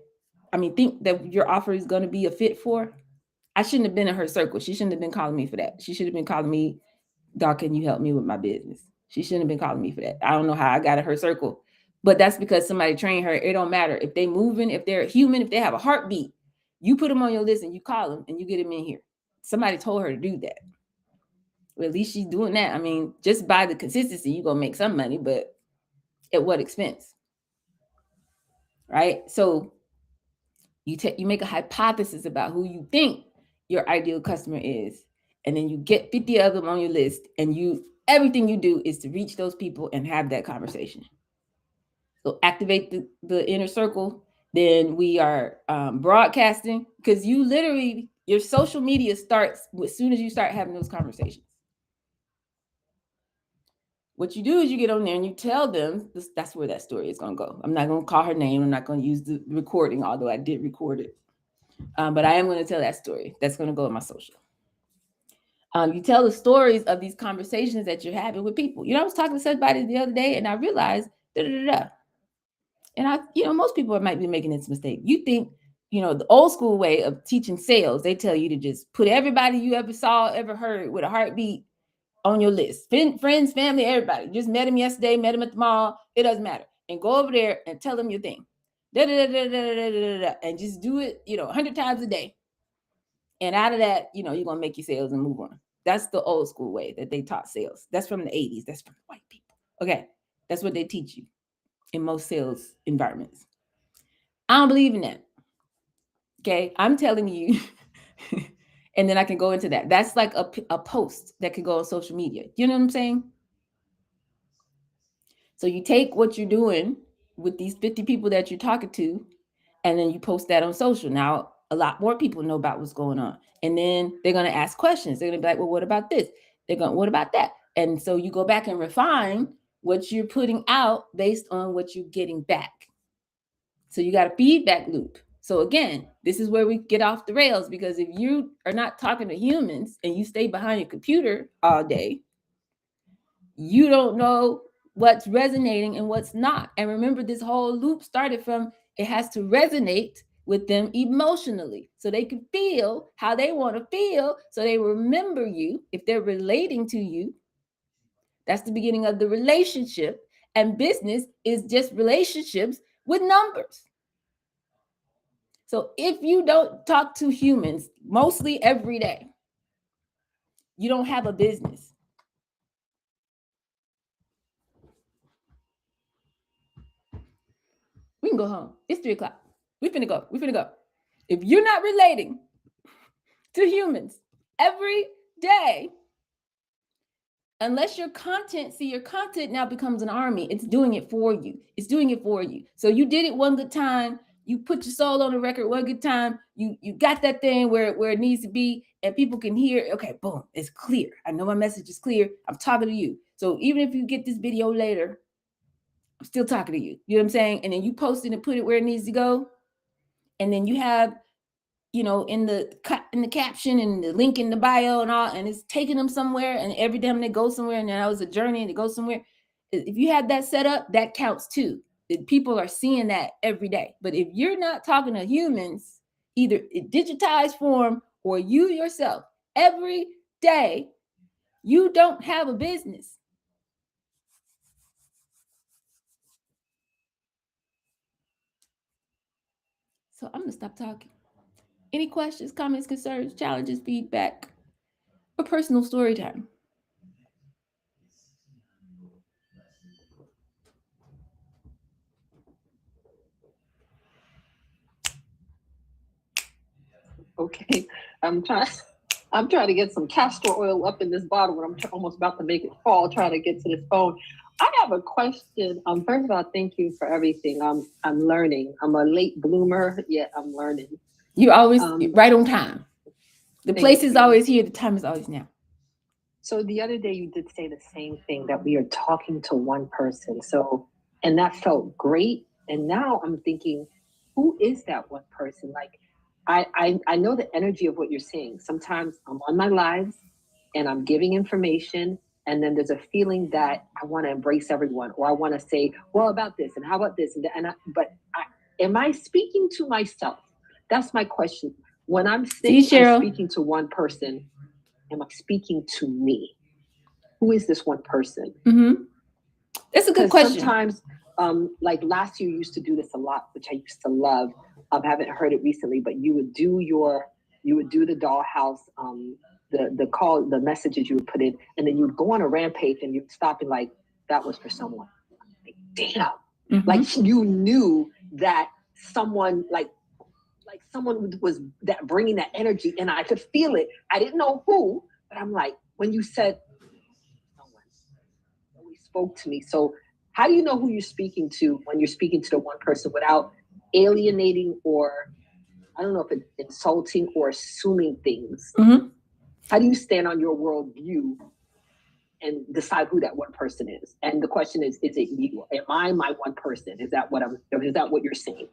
I mean, think that your offer is going to be a fit for. I shouldn't have been in her circle. She shouldn't have been calling me for that. She should have been calling me, "Doc, can you help me with my business?" She shouldn't have been calling me for that. I don't know how I got in her circle, but that's because somebody trained her. It don't matter if they moving, if they're human, if they have a heartbeat, you put them on your list and you call them and you get them in here. Somebody told her to do that. Well, at least she's doing that. I mean, just by the consistency, you're gonna make some money, but at what expense? Right? So you make a hypothesis about who you think your ideal customer is, and then you get 50 of them on your list, and everything you do is to reach those people and have that conversation. So activate the inner circle. Then we are broadcasting, because your social media starts as soon as you start having those conversations. What you do is you get on there and you tell them that's where that story is going to go. I'm not going to call her name. I'm not going to use the recording, although I did record it. But I am going to tell that story. That's going to go in my social. You tell the stories of these conversations that you're having with people. I was talking to somebody the other day, and I realized and most people might be making this mistake. You think, the old school way of teaching sales, they tell you to just put everybody you ever saw, ever heard with a heartbeat on your list. Friends, family, everybody. Just met them yesterday, met them at the mall. It doesn't matter. And go over there and tell them your thing. And just do it, 100 times a day. And out of that, you're going to make your sales and move on. That's the old school way that they taught sales. That's from the 80s. That's from white people. Okay. That's what they teach you in most sales environments. I don't believe in that. Okay. I'm telling you, and then I can go into that. That's like a post that can go on social media. You know what I'm saying? So you take what you're doing with these 50 people that you're talking to, and then you post that on social. Now, a lot more people know about what's going on. And then they're going to ask questions. They're going to be like, well, what about this? What about that? And so you go back and refine what you're putting out based on what you're getting back. So you got a feedback loop. So again, this is where we get off the rails, because if you are not talking to humans and you stay behind your computer all day, you don't know what's resonating and what's not. And remember, this whole loop started from, it has to resonate with them emotionally, so they can feel how they want to feel, so they remember you. If they're relating to you, that's the beginning of the relationship. And business is just relationships with numbers. So if you don't talk to humans mostly every day, you don't have a business. We can go home. It's 3 o'clock. We finna go. We finna go. If you're not relating to humans every day, unless your content, see, your content now becomes an army. It's doing it for you. It's doing it for you. So you did it one good time. You put your soul on the record one good time. You got that thing where it needs to be, and people can hear. Okay, boom, it's clear. I know my message is clear. I'm talking to you. So even if you get this video later, I'm still talking to you. You know what I'm saying? And then you post it and put it where it needs to go. And then you have, in the caption and the link in the bio and all, and it's taking them somewhere. And every time they go somewhere, and that was a journey, and it goes somewhere. If you have that set up, that counts too. People are seeing that every day. But if you're not talking to humans, either in digitized form or you yourself every day, you don't have a business. So I'm gonna stop talking. Any questions, comments, concerns, challenges, feedback, or personal story time? Okay, I'm trying. I'm trying to get some castor oil up in this bottle, and I'm almost about to make it fall. Trying to get to this phone. I have a question. First of all, thank you for everything. I'm learning. I'm a late bloomer, yet I'm learning. You're always right on time. The place is always here. The time is always now. So the other day you did say the same thing, that we are talking to one person. So, and that felt great. And now I'm thinking, who is that one person? Like, I know the energy of what you're saying. Sometimes I'm on my lives and I'm giving information, and then there's a feeling that I want to embrace everyone, or I want to say, well, about this and how about this, am I speaking to myself? That's my question. When I'm saying I'm speaking to one person, am I speaking to me? Who is this one person? Mm-hmm. That's a good question. Sometimes, like last year, you used to do this a lot, which I used to love. I haven't heard it recently, but you would do the dollhouse, the messages you would put in, and then you would go on a rampage, and you'd stop and like, that was for someone. Like, damn, like you knew that someone like someone was that bringing that energy, and I could feel it. I didn't know who, but I'm like, when you said someone really spoke to me. So how do you know who you're speaking to when you're speaking to the one person without alienating, or I don't know if it's insulting or assuming things? Mm-hmm. How do you stand on your worldview and decide who that one person is? And the question is it you? Am I my one person? Is that what you're saying?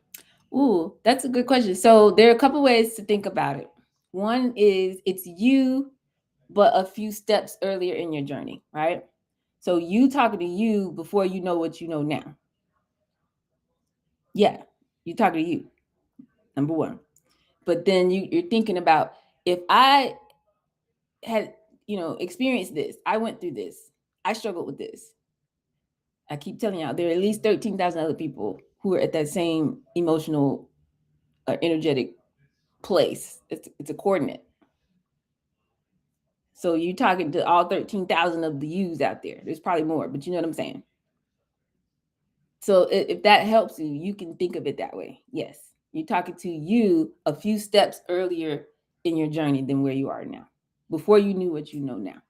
Ooh, that's a good question. So there are a couple ways to think about it. One is it's you, but a few steps earlier in your journey, right? So you talking to you before you know what you know now. Yeah, you talking to you, number one. But then you're thinking about, if I had, experienced this, I went through this, I struggled with this. I keep telling y'all, there are at least 13,000 other people who are at that same emotional or energetic place. It's a coordinate. So you're talking to all 13,000 of the yous out there. There's probably more, but you know what I'm saying? So if that helps you, you can think of it that way. Yes, you're talking to you a few steps earlier in your journey than where you are now, before you knew what you know now.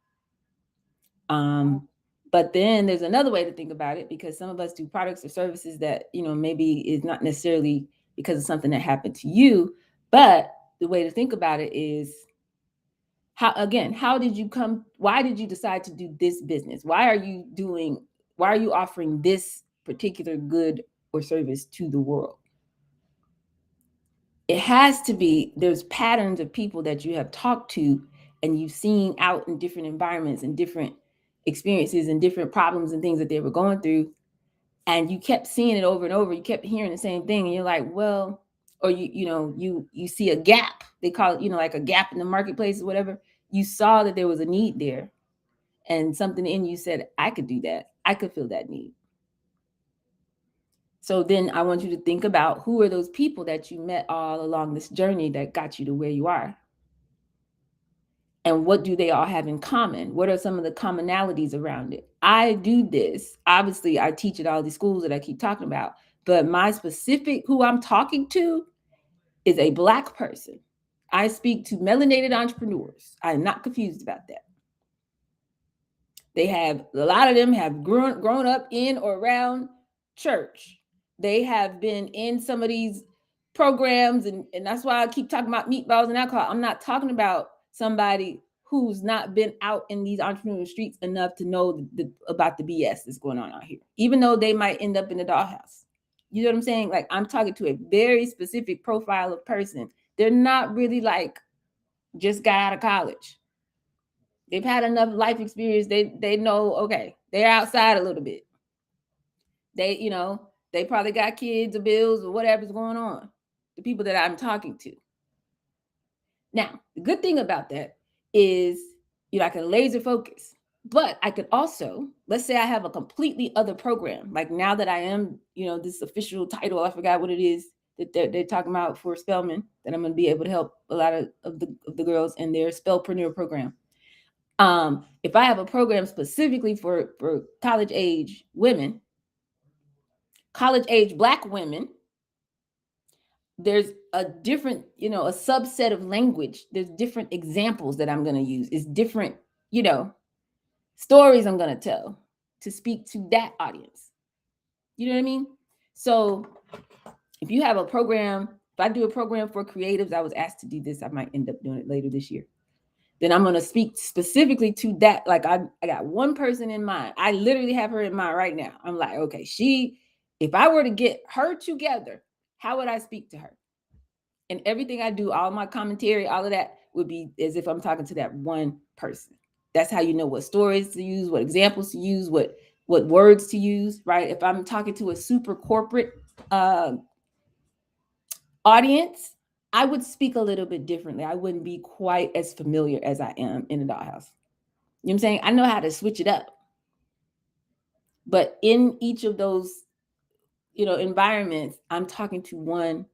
But then there's another way to think about it, because some of us do products or services that, maybe is not necessarily because of something that happened to you, but the way to think about it is, why did you decide to do this business? Why are you offering this particular good or service to the world? It has to be, there's patterns of people that you have talked to and you've seen out in different environments and different experiences and different problems and things that they were going through. And you kept seeing it over and over. You kept hearing the same thing. And you're like, well, or you see a gap. They call it, like a gap in the marketplace or whatever. You saw that there was a need there. And something in you said, I could do that. I could fill that need. So then I want you to think about, who are those people that you met all along this journey that got you to where you are? And what do they all have in common? What are some of the commonalities around it? I do this. Obviously, I teach at all these schools that I keep talking about, But my specific who I'm talking to is a Black person. I speak to melanated entrepreneurs. I'm not confused about that. They have a lot of them have grown up in or around church. They have been in some of these programs, and that's why I keep talking about meatballs and alcohol. I'm not talking about somebody who's not been out in these entrepreneurial streets enough to know about the BS that's going on out here, even though they might end up in the dollhouse. You know what I'm saying? Like, I'm talking to a very specific profile of person. They're not really like just got out of college. They've had enough life experience. They know, okay, they're outside a little bit. They, they probably got kids or bills or whatever's going on. The people that I'm talking to. Now, the good thing about that is, I can laser focus. But I could also, let's say I have a completely other program. Like, now that I am, this official title, I forgot what it is that they're talking about for Spelman, that I'm going to be able to help a lot of the girls in their Spellpreneur program. If I have a program specifically for college age women, college age Black women, there's a different, a subset of language. There's different examples that I'm going to use. It's different, stories I'm going to tell to speak to that audience. You know what I mean? So if you have a program, if I do a program for creatives, I was asked to do this. I might end up doing it later this year. Then I'm going to speak specifically to that. Like, I got one person in mind. I literally have her in mind right now. I'm like, okay, if I were to get her together, how would I speak to her? And everything I do, all my commentary, all of that would be as if I'm talking to that one person. That's how you know what stories to use, what examples to use, what words to use, right? If I'm talking to a super corporate audience, I would speak a little bit differently. I wouldn't be quite as familiar as I am in the dollhouse. You know what I'm saying? I know how to switch it up. But in each of those, environments, I'm talking to one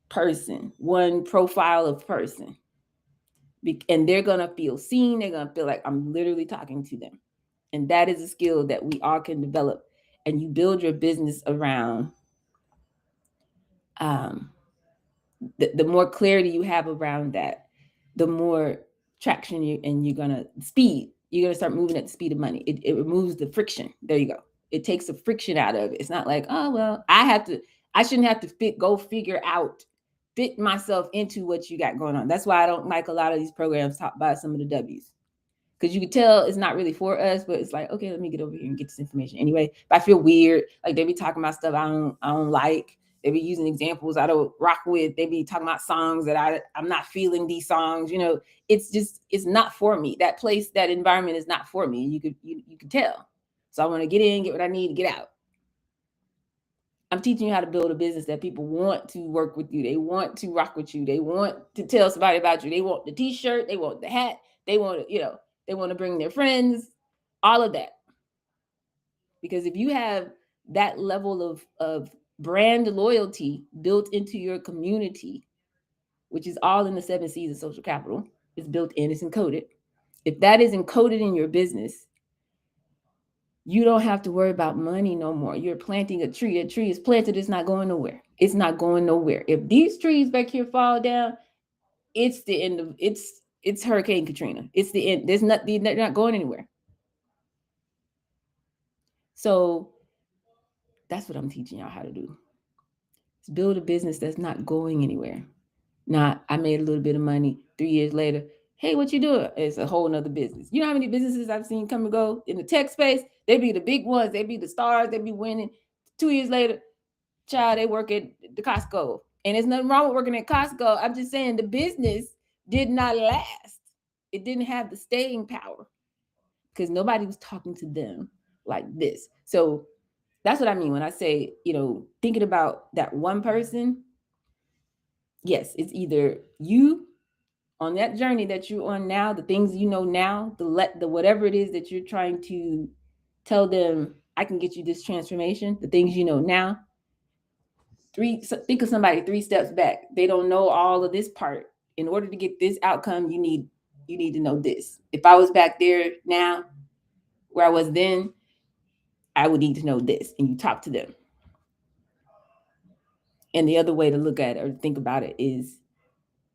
person, one profile of person. And they're going to feel seen. They're going to feel like I'm literally talking to them. And that is a skill that we all can develop. And you build your business around the more clarity you have around that, the more traction you're gonna you're gonna start moving at the speed of money. It removes the friction. There you go. It takes the friction out of it. It's not like, oh well, I shouldn't have to fit myself into what you got going on. That's why I don't like a lot of these programs taught by some of the W's. Because you can tell it's not really for us, but it's like, okay, let me get over here and get this information anyway. But I feel weird, like they be talking about stuff I don't like. They be using examples I don't rock with. They be talking about songs that I'm not feeling these songs. It's not for me. That place, that environment is not for me. You could tell. So I want to get in, get what I need to get out. I'm teaching you how to build a business that people want to work with you. They want to rock with you. They want to tell somebody about you. They want the t-shirt. They want the hat. They want to, they want to bring their friends, all of that. Because if you have that level of brand loyalty built into your community, which is all in the 7 C's of social capital, it's built in, it's encoded. If that is encoded in your business, you don't have to worry about money no more. You're planting a tree. A tree is planted. It's not going nowhere. It's not going nowhere. If these trees back here fall down, it's the end of it's Hurricane Katrina. It's the end. They're not going anywhere. So that's what I'm teaching y'all how to do. Is build a business that's not going anywhere. Not, I made a little bit of money 3 years later. Hey, what you doing? It's a whole nother business. You know how many businesses I've seen come and go in the tech space? They be the big ones. They be the stars. They be winning. 2 years later, child, they work at the Costco. And there's nothing wrong with working at Costco. I'm just saying the business did not last. It didn't have the staying power because nobody was talking to them like this. So that's what I mean when I say, thinking about that one person. Yes, it's either you on that journey that you're on now, the things you know now, the whatever it is that you're trying to tell them, I can get you this transformation, the things you know now. Think of somebody 3 steps back. They don't know all of this part. In order to get this outcome, you need to know this. If I was back there now, where I was then, I would need to know this. And you talk to them. And the other way to look at it or think about it is,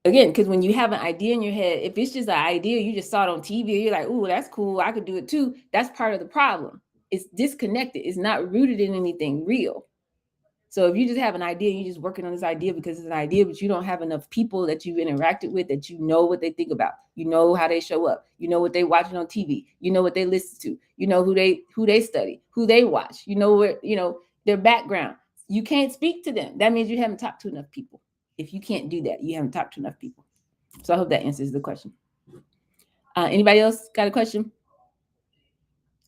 again, because when you have an idea in your head, if it's just an idea, you just saw it on TV, you're like, "Ooh, that's cool, I could do it too." That's part of the problem. It's disconnected. It's not rooted in anything real. So if you just have an idea, you're just working on this idea because it's an idea, but you don't have enough people that you've interacted with that you know what they think about. You know how they show up. You know what they watching on TV. You know what they listen to. You know who they study, who they watch. You know where, their background. You can't speak to them. That means you haven't talked to enough people. If you can't do that, you haven't talked to enough people. So I hope that answers the question. Anybody else got a question?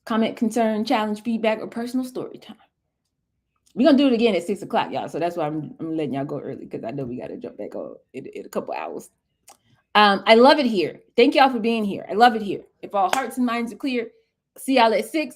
Comment, concern, challenge, feedback, or personal story time? We're gonna do it again at 6:00, y'all. So that's why I'm letting y'all go early, because I know we gotta jump back on in a couple hours. I love it here. Thank y'all for being here. I love it here. If all hearts and minds are clear, see y'all at 6.